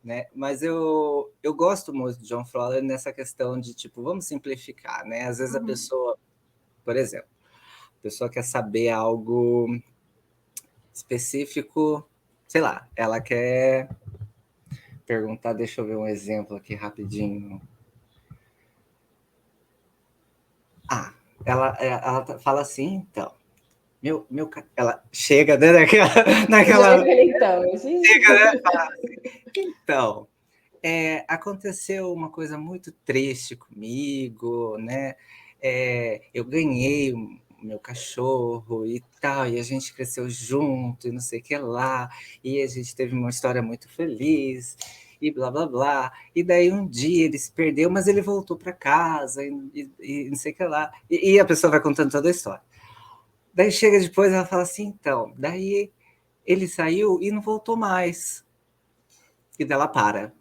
né? Mas eu gosto muito de John Fowler nessa questão de, tipo, vamos simplificar, né? Às vezes a Uhum. pessoa Por exemplo, a pessoa quer saber algo específico, sei lá, ela quer perguntar, deixa eu ver um exemplo aqui rapidinho. Ela fala assim, então, ela chega, né, naquela então. chega, né, fala assim, então, aconteceu uma coisa muito triste comigo, né? Eu ganhei o meu cachorro e tal, e a gente cresceu junto, e não sei o que lá, e a gente teve uma história muito feliz, e blá blá blá. E daí um dia ele se perdeu, mas ele voltou para casa, e não sei o que lá. E a pessoa vai contando toda a história. Daí chega depois, ela fala assim, então, daí ele saiu e não voltou mais. E dela para.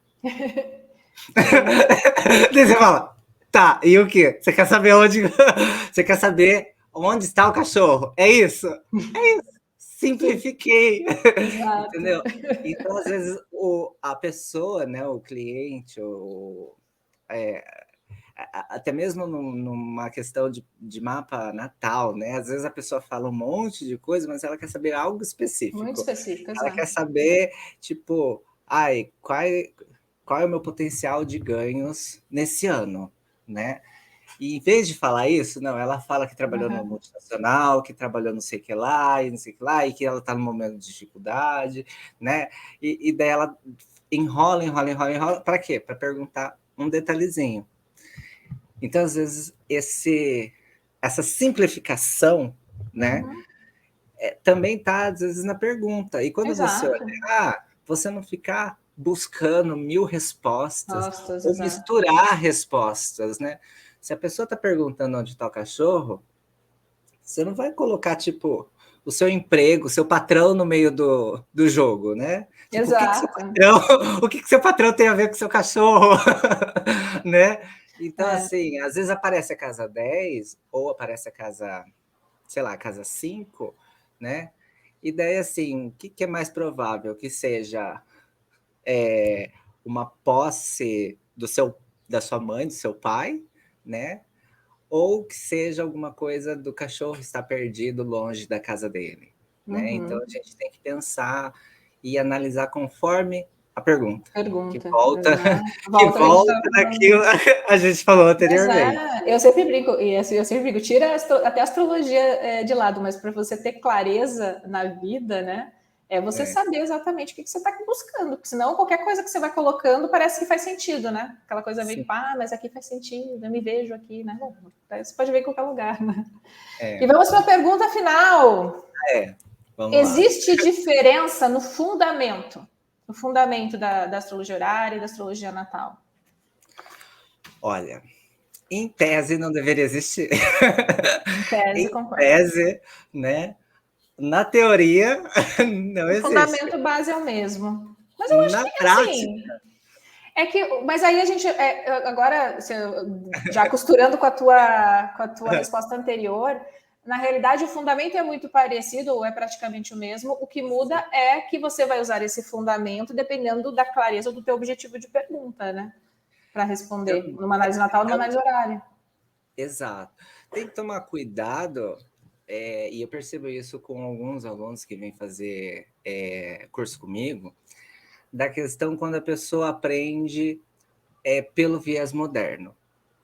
Daí você fala, tá, e o quê? Você quer saber onde. Você quer saber onde está o cachorro? É isso? É isso. Simplifiquei. Exato. Entendeu? Então, às vezes, a pessoa, né, o cliente, até mesmo numa questão de mapa natal, né? Às vezes a pessoa fala um monte de coisa, mas ela quer saber algo Muito específico. específico, Ela exato. quer saber, tipo, qual é o meu potencial de ganhos nesse ano, né? E em vez de falar isso, não, ela fala que trabalhou no multinacional, que trabalhou não sei o que lá, e não sei o que lá, e que ela está num momento de dificuldade, né? E daí ela enrola, enrola, enrola, enrola. Para quê? Para perguntar um detalhezinho. Então, às vezes, essa simplificação, né, também está, às vezes, na pergunta. E quando você Exato. olhar, você não ficar buscando 1000 respostas Nossa, ou exato. misturar respostas, né? Se a pessoa está perguntando onde está o cachorro, você não vai colocar, tipo, o seu emprego, o seu patrão no meio do jogo, né? Tipo, Exato. o que seu patrão tem a ver com o seu cachorro, né? Então, É. assim, às vezes aparece a casa 10 ou aparece a casa, sei lá, a casa 5, né? E daí, assim, o que é mais provável? Que seja uma posse da sua mãe, do seu pai, né? Ou que seja alguma coisa do cachorro estar perdido longe da casa dele, né? Então a gente tem que pensar e analisar conforme a pergunta, que Pergunta. volta, Exato. que Volta, a gente volta estava daquilo falando. que a gente falou Mas anteriormente. eu sempre brinco, e assim, eu sempre brinco, tira até a astrologia de lado, mas para você ter clareza na vida, né? É você saber exatamente o que você está buscando, porque senão qualquer coisa que você vai colocando parece que faz sentido, né? Aquela coisa meio, Sim, mas aqui faz sentido, eu me vejo aqui, né? Bom, você pode ver em qualquer lugar, né? E é, vamos para a pergunta final. vamos lá. Existe diferença no fundamento da astrologia horária e da astrologia natal? Olha, em tese não deveria existir. Em tese, Em concordo. tese, né? Na teoria, não O existe. fundamento base é o mesmo. Mas eu acho Na que, prática, assim, mas aí a gente, agora, já costurando com a tua resposta anterior, na realidade o fundamento é muito parecido, ou é praticamente o mesmo, o que muda é que você vai usar esse fundamento dependendo da clareza do teu objetivo de pergunta, né? Para responder, então, numa análise natal, numa análise horária. exato. Tem que tomar cuidado, e eu percebo isso com alguns alunos que vêm fazer curso comigo, da questão quando a pessoa aprende pelo viés moderno,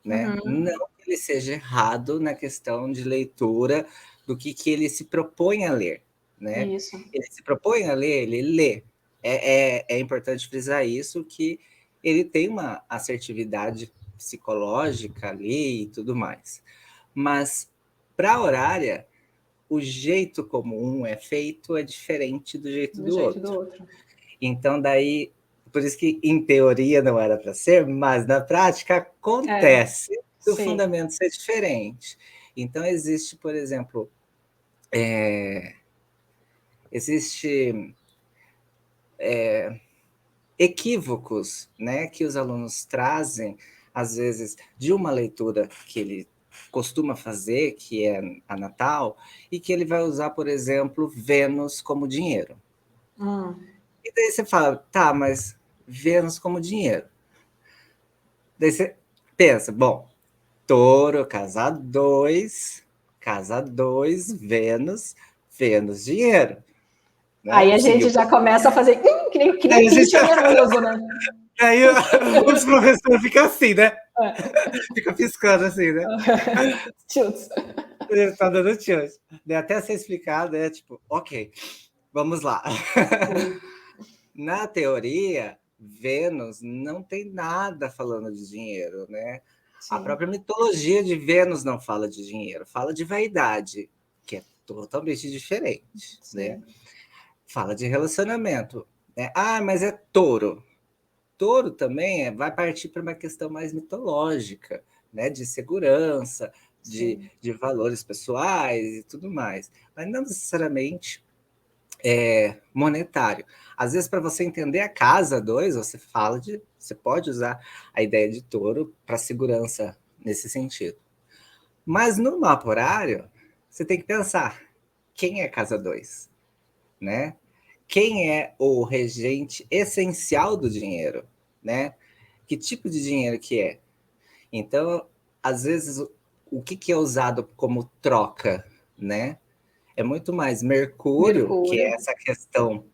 né? Uhum, Não que ele seja errado na questão de leitura do que ele se propõe a ler, né? isso. Ele se propõe a ler, ele lê. É importante frisar isso, que ele tem uma assertividade psicológica ali e tudo mais. Mas para a horária, o jeito como um é feito é diferente do jeito Do do jeito do outro. outro. Então, daí, por isso que em teoria não era para ser, mas na prática É, acontece do sim. fundamento ser diferente. Então, existe, por exemplo, existe equívocos, né, que os alunos trazem, às vezes, de uma leitura que ele costuma fazer, que é a natal, e que ele vai usar, por exemplo, Vênus como dinheiro. Hum, E daí você fala, tá, mas Vênus como dinheiro. Daí você pensa, bom, Touro, casa 2, Casa 2, Vênus, Vênus, dinheiro. Né? Aí a gente já começa a fazer que nem pinche nervoso, né? Aí os professores ficam assim, né? Fica piscando assim, né? Ele tá dando tilt. Até ser explicado, é tipo, ok, vamos lá. Na teoria, Vênus não tem nada falando de dinheiro, né? Sim. A própria mitologia de Vênus não fala de dinheiro, fala de vaidade, que é totalmente diferente, né? Fala de relacionamento. Né? Ah, mas é touro. Touro também vai partir para uma questão mais mitológica, né? De segurança, de valores pessoais e tudo mais. Mas não necessariamente monetário. Às vezes, para você entender a casa 2, você pode usar a ideia de touro para segurança nesse sentido. Mas no mapa horário, você tem que pensar quem é casa 2, né? Quem é o regente essencial do dinheiro, né? Que tipo de dinheiro que é? Então, às vezes, o que é usado como troca, né? É muito mais Mercúrio, que é essa questão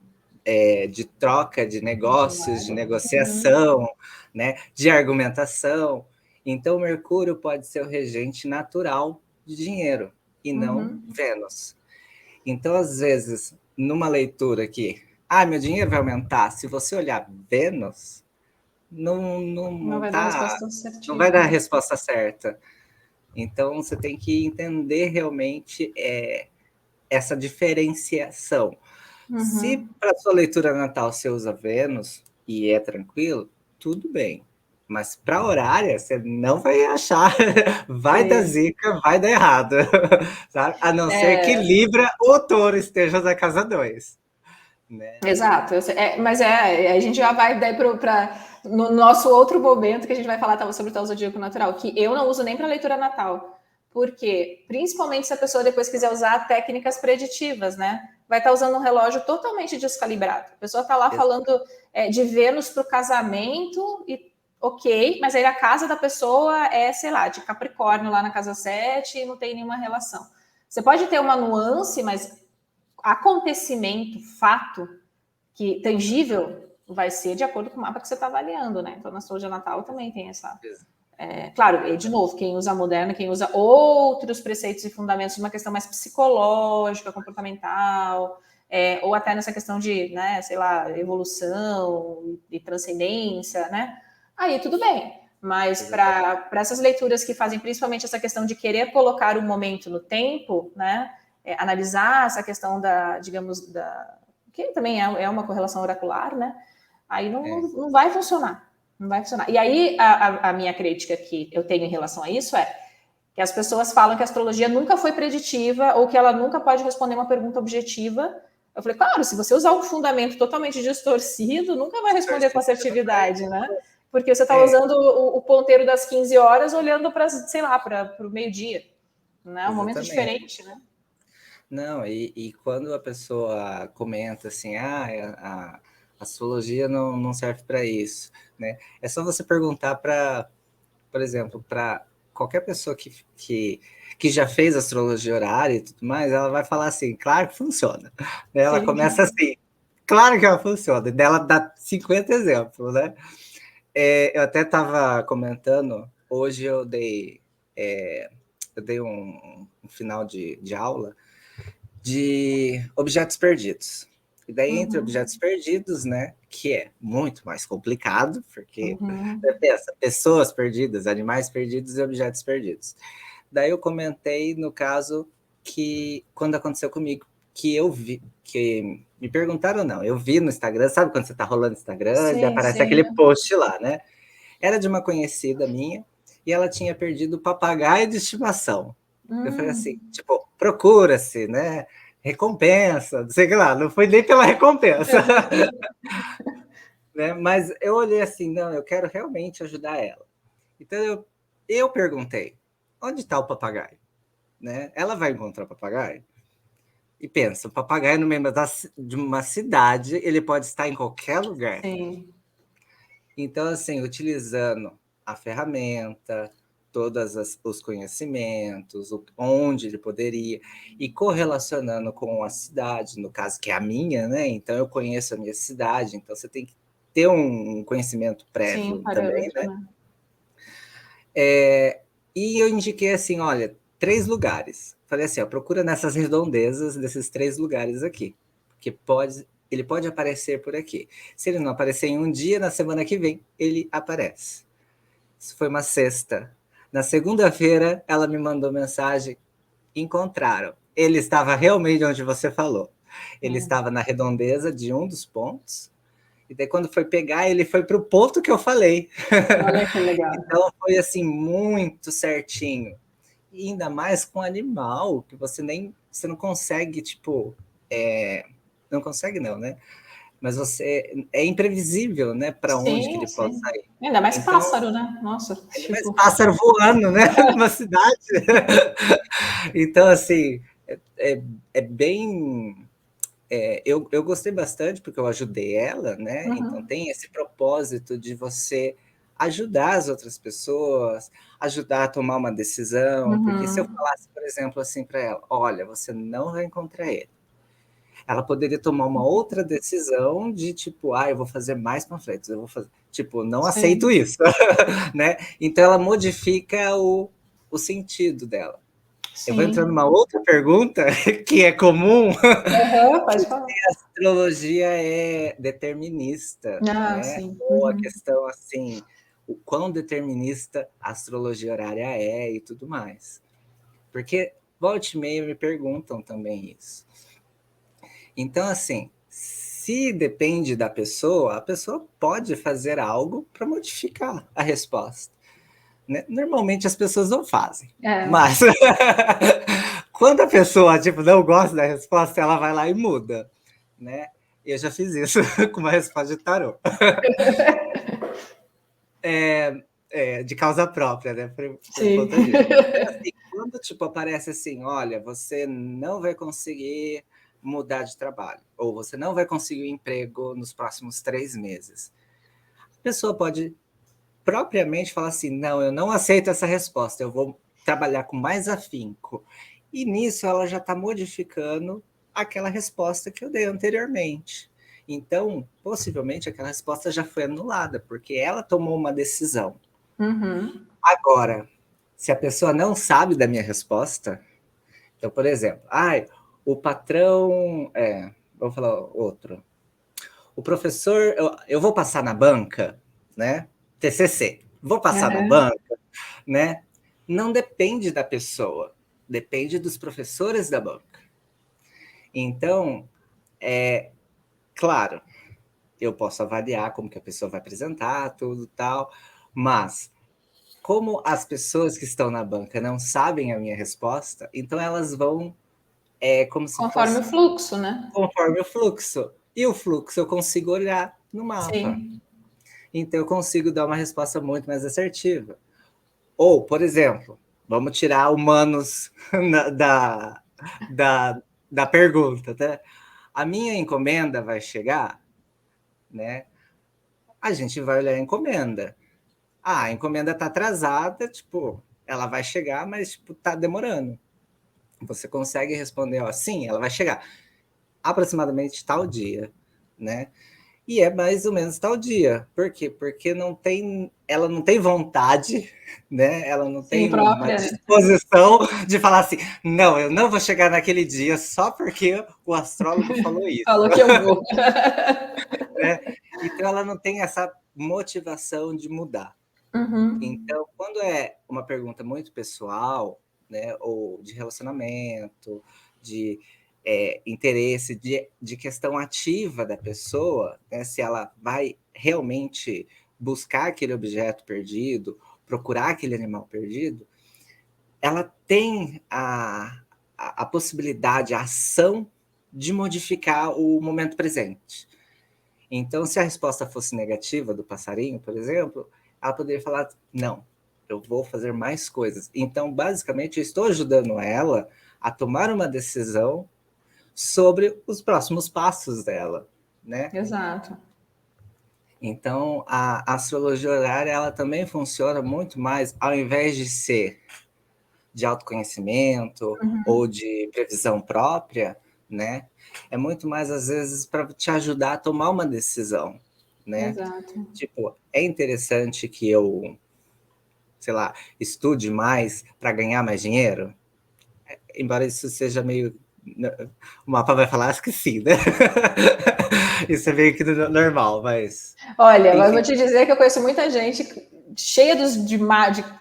de troca de negócios, de negociação, né? De argumentação. Então, Mercúrio pode ser o regente natural de dinheiro e não Vênus. Então, às vezes, numa leitura aqui, meu dinheiro vai aumentar. Se você olhar Vênus, não vai dar a resposta certa. Então, você tem que entender realmente essa diferenciação. Se para sua leitura natal você usa Vênus e é tranquilo, tudo bem. Mas para horária, você não vai achar, vai dar zica, vai dar errado. Sabe? A não ser que Libra ou Touro esteja na casa 2. Né? Exato. Mas a gente já vai daí para no nosso outro momento que a gente vai falar sobre o tal zodíaco natural, que eu não uso nem para leitura natal. Porque, principalmente se a pessoa depois quiser usar técnicas preditivas, né? Vai estar usando um relógio totalmente descalibrado. A pessoa está lá falando de Vênus para o casamento, e ok, mas aí a casa da pessoa é, sei lá, de Capricórnio lá na casa 7 e não tem nenhuma relação. Você pode ter uma nuance, mas acontecimento, fato, que tangível, vai ser de acordo com o mapa que você está avaliando, né? Então, na astrologia natal também tem essa... claro, e de novo, quem usa a moderna, quem usa outros preceitos e fundamentos de uma questão mais psicológica, comportamental, ou até nessa questão de, né, sei lá, evolução e transcendência, né? Aí tudo bem. Mas para essas leituras que fazem principalmente essa questão de querer colocar o momento no tempo, né? Analisar essa questão da, digamos, que também é uma correlação oracular, né? Aí não vai funcionar. Não vai funcionar. E aí, a minha crítica que eu tenho em relação a isso é que as pessoas falam que a astrologia nunca foi preditiva ou que ela nunca pode responder uma pergunta objetiva. Eu falei, claro, se você usar um fundamento totalmente distorcido, nunca vai responder com assertividade, né? Porque você está usando o ponteiro das 15 horas olhando para, sei lá, para o meio-dia. Né? Um momento diferente, né? Não, e quando a pessoa comenta assim, a astrologia não serve para isso, né? É só você perguntar para, por exemplo, para qualquer pessoa que já fez astrologia horária e tudo mais, ela vai falar assim, claro que funciona. Ela começa assim, claro que ela funciona, e dela dá 50 exemplos, né? Eu até estava comentando, hoje eu dei um final de aula de objetos perdidos. E daí, entre objetos perdidos, né, que é muito mais complicado, porque pensa, pessoas perdidas, animais perdidos e objetos perdidos. Daí eu comentei no caso que, quando aconteceu comigo, que eu vi, que me perguntaram não, eu vi no Instagram, sabe quando você tá rolando no Instagram e aparece aquele post lá, né? Era de uma conhecida minha e ela tinha perdido o papagaio de estimação. Eu falei assim, tipo, procura-se, né? Recompensa, não sei o que lá, não foi nem pela recompensa. Né? Mas eu olhei assim, não, eu quero realmente ajudar ela. Então eu perguntei, onde está o papagaio? Né? Ela vai encontrar o papagaio? E pensa, o papagaio no meio de uma cidade, ele pode estar em qualquer lugar. Sim. Então, assim, utilizando a ferramenta, todos os conhecimentos, onde ele poderia, e correlacionando com a cidade, no caso que é a minha, né? Então eu conheço a minha cidade, então você tem que ter um conhecimento prévio também, né? E eu indiquei assim, olha, 3 lugares. Falei assim, ó, procura nessas redondezas desses 3 lugares aqui, porque ele pode aparecer por aqui. Se ele não aparecer em um dia, na semana que vem, ele aparece. Isso foi uma sexta. Na segunda-feira, ela me mandou mensagem, encontraram. Ele estava realmente onde você falou. Ele estava na redondeza de um dos pontos, e daí quando foi pegar, ele foi para o ponto que eu falei. Olha que legal. Então foi assim, muito certinho. E ainda mais com animal, que você não consegue, tipo, não consegue não, né? Mas você é imprevisível, né? Para onde que ele pode sair. Ainda mais então, pássaro, né? Nossa. Ainda mais pássaro voando, né? Numa cidade. Então, assim, é bem. Eu gostei bastante porque eu ajudei ela, né? Então tem esse propósito de você ajudar as outras pessoas, ajudar a tomar uma decisão. Porque se eu falasse, por exemplo, assim para ela, olha, você não vai encontrar ele. Ela poderia tomar uma outra decisão de tipo, eu vou fazer mais panfletos, eu vou fazer, tipo, não aceito isso, né? Então ela modifica o sentido dela. Sim. Eu vou entrar numa outra pergunta que é comum. Pode falar. A astrologia é determinista, né? Sim. Ou a questão assim, o quão determinista a astrologia horária é e tudo mais. Porque volta e meia me perguntam também isso. Então, assim, se depende da pessoa, a pessoa pode fazer algo para modificar a resposta. Né? Normalmente as pessoas não fazem. Mas quando a pessoa tipo, não gosta da resposta, ela vai lá e muda. Né? Eu já fiz isso com uma resposta de tarô. De causa própria, né? Por conta disso. Assim, quando tipo, aparece assim, olha, você não vai conseguir mudar de trabalho, ou você não vai conseguir um emprego nos próximos 3 meses. A pessoa pode propriamente falar assim, não, eu não aceito essa resposta, eu vou trabalhar com mais afinco. E nisso ela já está modificando aquela resposta que eu dei anteriormente. Então, possivelmente, aquela resposta já foi anulada, porque ela tomou uma decisão. Agora, se a pessoa não sabe da minha resposta, então, por exemplo, o patrão. Vou falar outro. O professor. Eu vou passar na banca, né? TCC. Vou passar na banca, né? Não depende da pessoa, depende dos professores da banca. Então, claro, eu posso avaliar como que a pessoa vai apresentar, tudo tal, mas como as pessoas que estão na banca não sabem a minha resposta, então elas vão como se conforme fosse, o fluxo, né? Conforme o fluxo. E o fluxo eu consigo olhar no mapa. Sim. Então eu consigo dar uma resposta muito mais assertiva. Ou, por exemplo, vamos tirar humanos da pergunta, tá? A minha encomenda vai chegar, né? A gente vai olhar a encomenda. A encomenda está atrasada, tipo, ela vai chegar, mas tipo, tá demorando. Você consegue responder, sim, ela vai chegar aproximadamente tal dia, né? E é mais ou menos tal dia. Por quê? Porque ela não tem vontade, né? Ela não tem uma disposição de falar assim, não, eu não vou chegar naquele dia só porque o astrólogo falou isso. Falou que eu vou. Né? Então ela não tem essa motivação de mudar. Então, quando é uma pergunta muito pessoal, né, ou de relacionamento, de interesse, de questão ativa da pessoa, né, se ela vai realmente buscar aquele objeto perdido, procurar aquele animal perdido, ela tem a possibilidade, a ação de modificar o momento presente. Então, se a resposta fosse negativa do passarinho, por exemplo, ela poderia falar, não, eu vou fazer mais coisas. Então, basicamente, eu estou ajudando ela a tomar uma decisão sobre os próximos passos dela, né? Exato. Então, a astrologia horária, ela também funciona muito mais, ao invés de ser de autoconhecimento ou de previsão própria, né? É muito mais, às vezes, para te ajudar a tomar uma decisão, né? Exato. Tipo, é interessante que eu, sei lá, estude mais para ganhar mais dinheiro? Embora isso seja meio... O mapa vai falar, acho que sim, né? Isso é meio que normal, mas... Olha, eu vou Enfim, te dizer que eu conheço muita gente cheia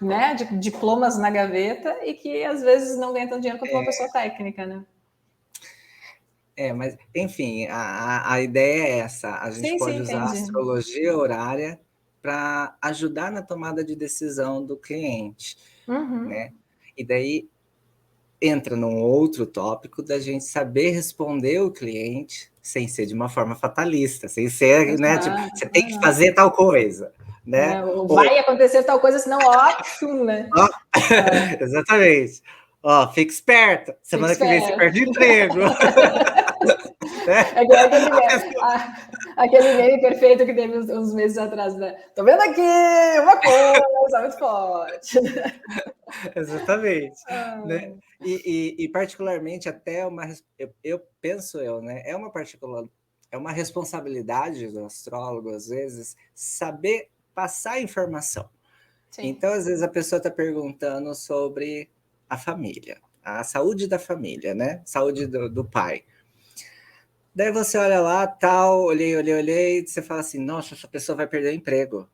né, de diplomas na gaveta e que às vezes não ganha tanto dinheiro quanto uma pessoa técnica, né? mas, enfim, a ideia é essa. A gente Sim, sim, pode usar a entendi. astrologia horária para ajudar na tomada de decisão do cliente, Uhum. né? E daí entra num outro tópico da gente saber responder o cliente sem ser de uma forma fatalista, sem ser, né? Tipo, Exato. você tem que fazer tal coisa, né? É, Ou, vai acontecer tal coisa, senão, ó, tchum, né? ó, exatamente. Ó, fica esperto. Fique Semana que vem você esperto. perde emprego. Né? É aquele meme perfeito que teve uns meses atrás, né? Tô vendo aqui uma coisa muito forte. Exatamente, né? Ah, E particularmente até eu penso eu, né? É uma responsabilidade do astrólogo às vezes saber passar a informação. sim. Então às vezes a pessoa está perguntando sobre a família, a saúde da família, né? Saúde do pai. Daí você olha lá, tal, olhei, e você fala assim, nossa, essa pessoa vai perder o emprego.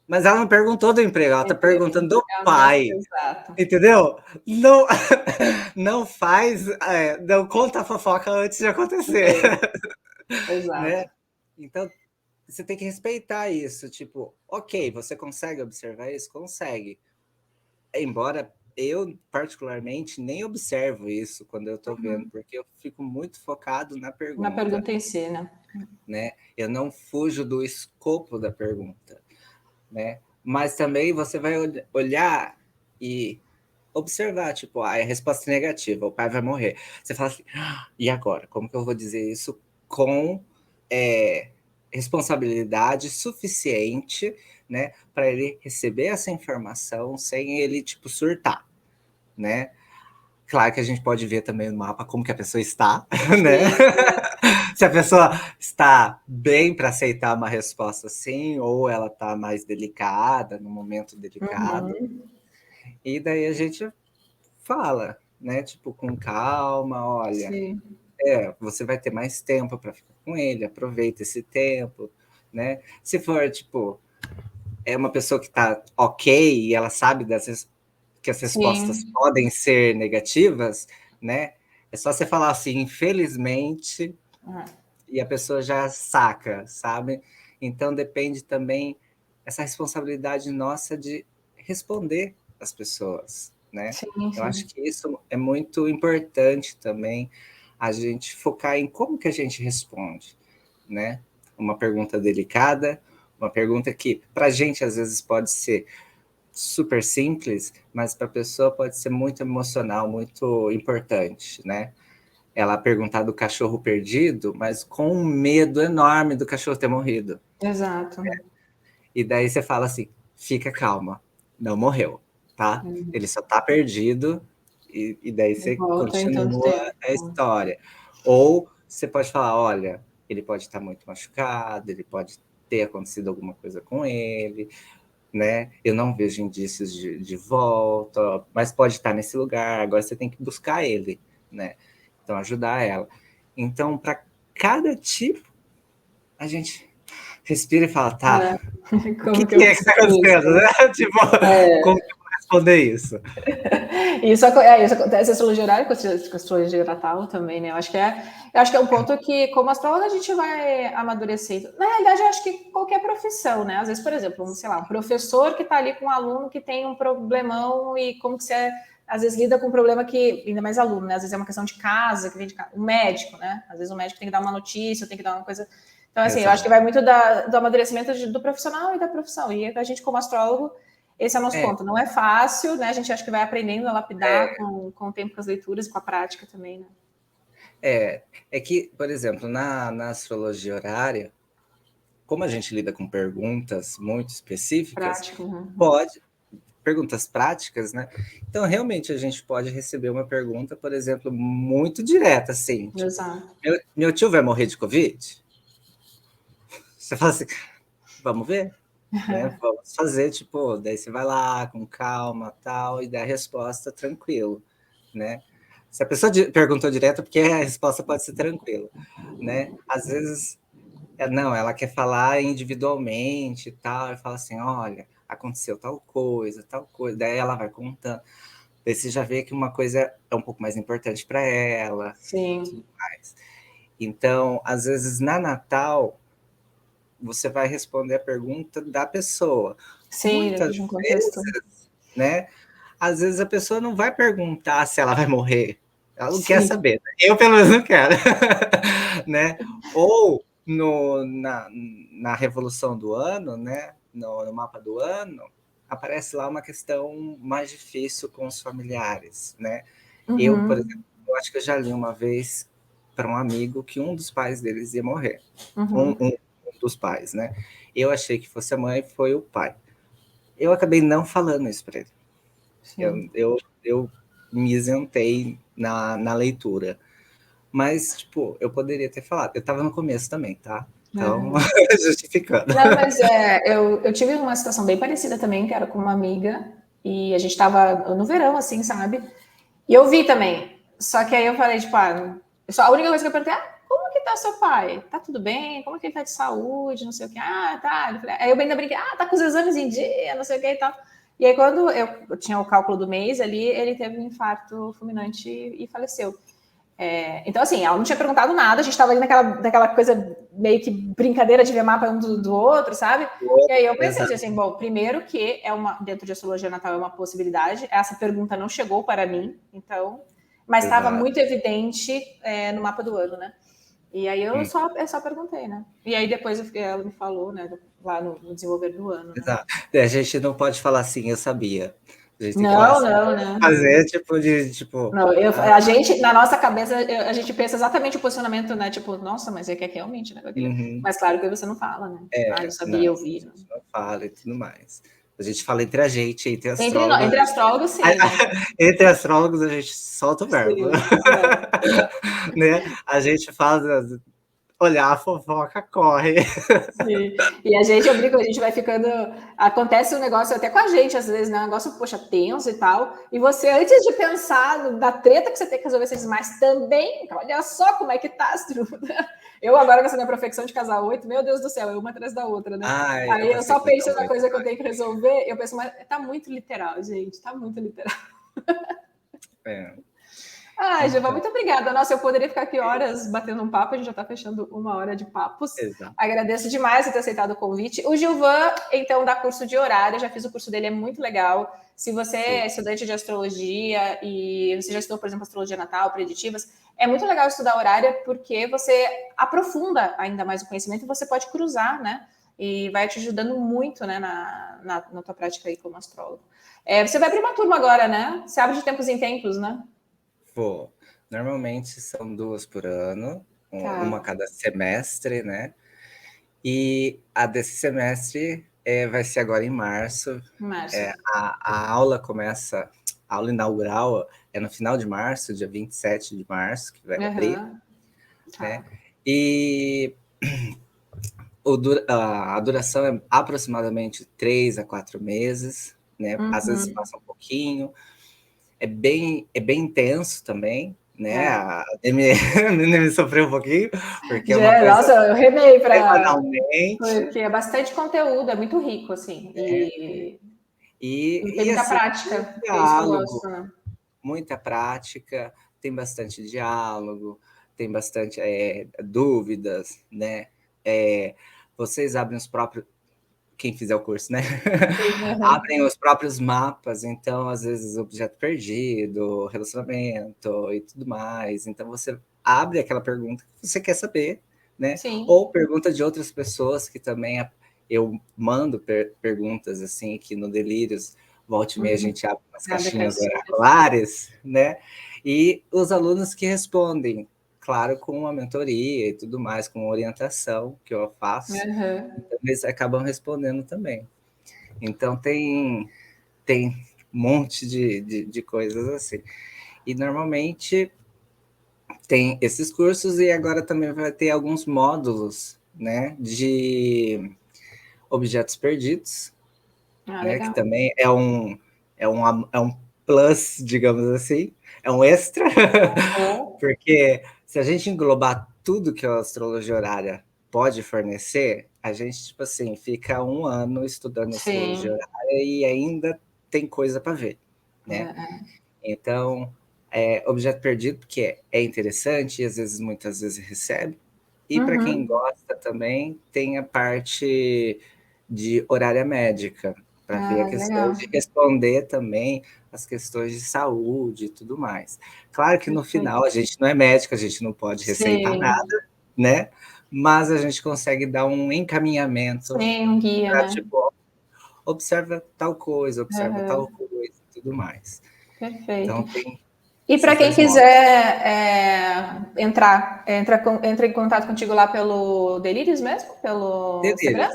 Mas ela não perguntou do emprego, ela está perguntando do pai. Exato. Entendeu? Não, não faz, não conta a fofoca antes de acontecer, Exato. né? Então, você tem que respeitar isso. Tipo, ok, você consegue observar isso? Consegue. Embora eu, particularmente, nem observo isso quando eu estou vendo, porque eu fico muito focado na Na pergunta, pergunta em si, né? né? Eu não fujo do escopo da pergunta, né? Mas também você vai olhar e observar, tipo, a resposta é negativa, o pai vai morrer. Você fala assim, e agora? Como que eu vou dizer isso com é, responsabilidade suficiente, né, para ele receber essa informação sem ele, tipo, surtar, né? Claro que a gente pode ver também no mapa como que a pessoa está, né? Sim. Se a pessoa está bem para aceitar uma resposta assim, ou ela está mais delicada, num momento delicado. Uhum. E daí a gente fala, né? Tipo, com calma, olha, Sim. você vai ter mais tempo para ficar com ele, aproveita esse tempo, né? Se for, tipo, é uma pessoa que tá ok e ela sabe que as respostas Sim. podem ser negativas, né? É só você falar assim, infelizmente, e a pessoa já saca, sabe? Então depende também essa responsabilidade nossa de responder as pessoas, né? Sim, Eu acho sim. que isso é muito importante também, a gente focar em como que a gente responde, né? Uma pergunta delicada, uma pergunta que para a gente às vezes pode ser super simples, mas para a pessoa pode ser muito emocional, muito importante, né? Ela perguntar do cachorro perdido, mas com um medo enorme do cachorro ter morrido. Exato. E daí você fala assim: fica calma, não morreu, tá? Ele só tá perdido, e daí De você volta em tanto continua tempo. a história. Ou você pode falar: olha, ele pode estar muito machucado, ele pode ter acontecido alguma coisa com ele, né? Eu não vejo indícios de volta, mas pode estar nesse lugar, agora você tem que buscar ele, né? Então, ajudar ela. Então, para cada tipo, a gente respira e fala, tá, É. o Como que que eu é que está respondo isso? acontecendo, né? Tipo, como que eu vou responder isso? Isso acontece em astrologia horária com a astrologia natal também, né? Eu acho que é um ponto que, como astróloga, a gente vai amadurecendo. Na realidade, eu acho que qualquer profissão, né? Às vezes, por exemplo, sei lá, um professor que está ali com um aluno que tem um problemão e como que você, às vezes, lida com um problema que, ainda mais aluno, né? Às vezes é uma questão de casa, que vem de casa. Um médico, né? Às vezes o médico tem que dar uma notícia, tem que dar uma coisa. Então, assim, eu acho que Exato. vai muito do amadurecimento do profissional e da profissão. E a gente, como astrólogo, esse é o nosso É, ponto. Não é fácil, né? A gente acha que vai aprendendo a lapidar com o tempo, com as leituras e com a prática também, né? é que, por exemplo, na astrologia horária, como a gente lida com perguntas muito específicas, Prático. pode, perguntas práticas, né? Então, realmente, a gente pode receber uma pergunta, por exemplo, muito direta, assim, tipo, Exato. meu tio vai morrer de Covid? Você fala assim, vamos ver, né? Vamos fazer, tipo, daí você vai lá com calma, tal, e dá a resposta tranquilo, né? Se a pessoa perguntou direto, porque a resposta pode ser tranquila, né? Às vezes, não, ela quer falar individualmente e tal, e fala assim, olha, aconteceu tal coisa, daí ela vai contando. Daí você já vê que uma coisa é um pouco mais importante para ela. Sim. Então, às vezes, na Natal, você vai responder a pergunta da pessoa. Sim, Muitas dentro de um contexto. vezes, né? Às vezes a pessoa não vai perguntar se ela vai morrer. Ela não quer Sim. saber. Eu, pelo menos, não quero. Né? Ou na Revolução do Ano, né? No mapa do ano, aparece lá uma questão mais difícil com os familiares, né? Eu, por exemplo, eu acho que eu já li uma vez para um amigo que um dos pais deles ia morrer. Um dos pais, né? Eu achei que fosse a mãe, foi o pai. Eu acabei não falando isso para ele. Eu me isentei na leitura. Mas, tipo, eu poderia ter falado. Eu estava no começo também, tá? Então, justificando. Não, mas eu tive uma situação bem parecida também, que era com uma amiga, e a gente estava no verão, assim, sabe? E eu vi também. Só que aí eu falei, tipo, a única coisa que eu perguntei, como que tá seu pai? Tá tudo bem? Como que ele tá de saúde? Não sei o que. Tá. Aí eu ainda brinquei, tá com os exames em dia, não sei o que e tal. E aí, quando eu tinha o cálculo do mês ali, ele teve um infarto fulminante e faleceu. Então, assim, ela não tinha perguntado nada, a gente estava ali naquela coisa meio que brincadeira de ver mapa um do outro, sabe? E aí eu pensei assim, bom, primeiro que dentro de astrologia natal é uma possibilidade, essa pergunta não chegou para mim, então, mas estava muito evidente no mapa do ano, né? E aí eu só perguntei, né? E aí depois ela me falou, né, lá no desenvolver do ano, né? Exato. A gente não pode falar assim, eu sabia. A gente tem que falar Não, assim, não, né? fazer tipo. Não, a gente, na nossa cabeça, a gente pensa exatamente o posicionamento, né? Tipo, nossa, mas é que é realmente, né? Mas claro que você não fala, né? Eu sabia, Não, eu a vi. gente não fala e tudo mais. A gente fala entre a gente, entre Entre astrólogos. astrólogos, sim, né? Entre astrólogos, a gente solta o verbo. Sim, Né? A gente faz. Olhar a fofoca, corre. sim. E eu brinco, a gente vai ficando. Acontece um negócio até com a gente, às vezes, né? Um negócio, poxa, tenso e tal. E você, antes de pensar da treta que você tem que resolver, você diz, mas também, olha só como é que tá. Eu, agora, com essa minha profissão de casar 8, meu Deus do céu, uma atrás da outra, né? Ai, eu Aí eu passei só por penso na muito. coisa que eu tenho que resolver, eu penso, mas tá muito literal, gente, tá muito literal. Giovana, muito obrigada. Nossa, eu poderia ficar aqui horas batendo um papo, a gente já está fechando 1 hora de papos. Exato. Agradeço demais por ter aceitado o convite. O Gilvan, então, dá curso de horário, eu já fiz o curso dele, é muito legal. Se você é estudante de astrologia e você já estudou, por exemplo, astrologia natal, preditivas, é muito legal estudar horário porque você aprofunda ainda mais o conhecimento e você pode cruzar, né? E vai te ajudando muito, né, na tua prática aí como astrólogo. Você vai abrir uma turma agora, né? Você abre de tempos em tempos, né? Vou. Normalmente são 2 por ano, uma cada semestre, né? E a desse semestre vai ser agora em março. A aula começa, a aula inaugural é no final de março, dia 27 de março, que vai abrir. Né? E a duração é aproximadamente 3 a 4 meses, né? Às vezes passa um pouquinho. É bem intenso também, né? A Demi sofreu um pouquinho, porque é uma coisa Nossa, eu remei semanalmente. porque é bastante conteúdo, é muito rico, assim. E tem muita assim, prática, que é isso que eu diálogo, gosto, né? muita prática, tem bastante diálogo, tem bastante dúvidas, né? Vocês abrem os próprios. Quem fizer o curso, né? Abrem os próprios mapas, então, às vezes, objeto perdido, relacionamento e tudo mais. Então, você abre aquela pergunta que você quer saber, né? Sim. Ou pergunta de outras pessoas que também eu mando perguntas, assim, que no Delírios, volta e meia, a gente abre umas caixinhas oraculares, né? E os alunos que respondem. claro, com uma mentoria e tudo mais, com orientação que eu faço, então eles acabam respondendo também. Então tem um monte de coisas assim. E normalmente tem esses cursos e agora também vai ter alguns módulos, né, de objetos perdidos, né, que também é um plus, digamos assim, é um extra, porque se a gente englobar tudo que a astrologia horária pode fornecer, a gente, tipo assim, fica um ano estudando astrologia horária e ainda tem coisa para ver, né? Então, objeto perdido, porque é interessante e às vezes, muitas vezes recebe. E para quem gosta também, tem a parte de horária médica, para ver a questão de responder também as questões de saúde e tudo mais. Claro que no final a gente não é médico, a gente não pode receitar nada, né? Mas a gente consegue dar um encaminhamento. Um guia, pra, né? tipo, observa tal coisa, observa tal coisa e tudo mais. Perfeito. Então, tem. E para quem quiser entra em contato contigo lá pelo Delírios mesmo? Pelo Instagram?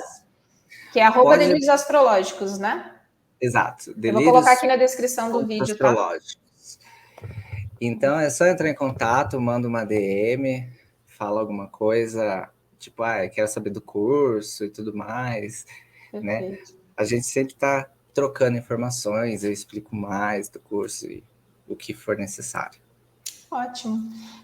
Que é @delírios astrológicos, né? Exato. Delírios, eu vou colocar aqui na descrição do vídeo, tá? Então, é só entrar em contato, manda uma DM, fala alguma coisa, tipo, quero saber do curso e tudo mais, né? A gente sempre está trocando informações, eu explico mais do curso e o que for necessário. Ótimo.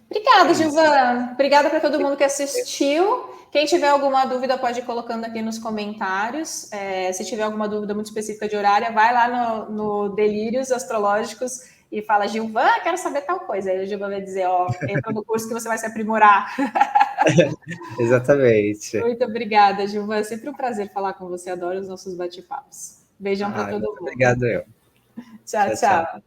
Obrigada, Gilvan. Obrigada para todo mundo que assistiu. Quem tiver alguma dúvida pode ir colocando aqui nos comentários. Se tiver alguma dúvida muito específica de horária, vai lá no Delírios Astrológicos e fala, Gilvan, quero saber tal coisa. Aí o Gilvan vai dizer, entra no curso que você vai se aprimorar. Exatamente. Muito obrigada, Gilvan. É sempre um prazer falar com você. Adoro os nossos bate-papos. Beijão para todo mundo. Obrigado, eu. Tchau, tchau.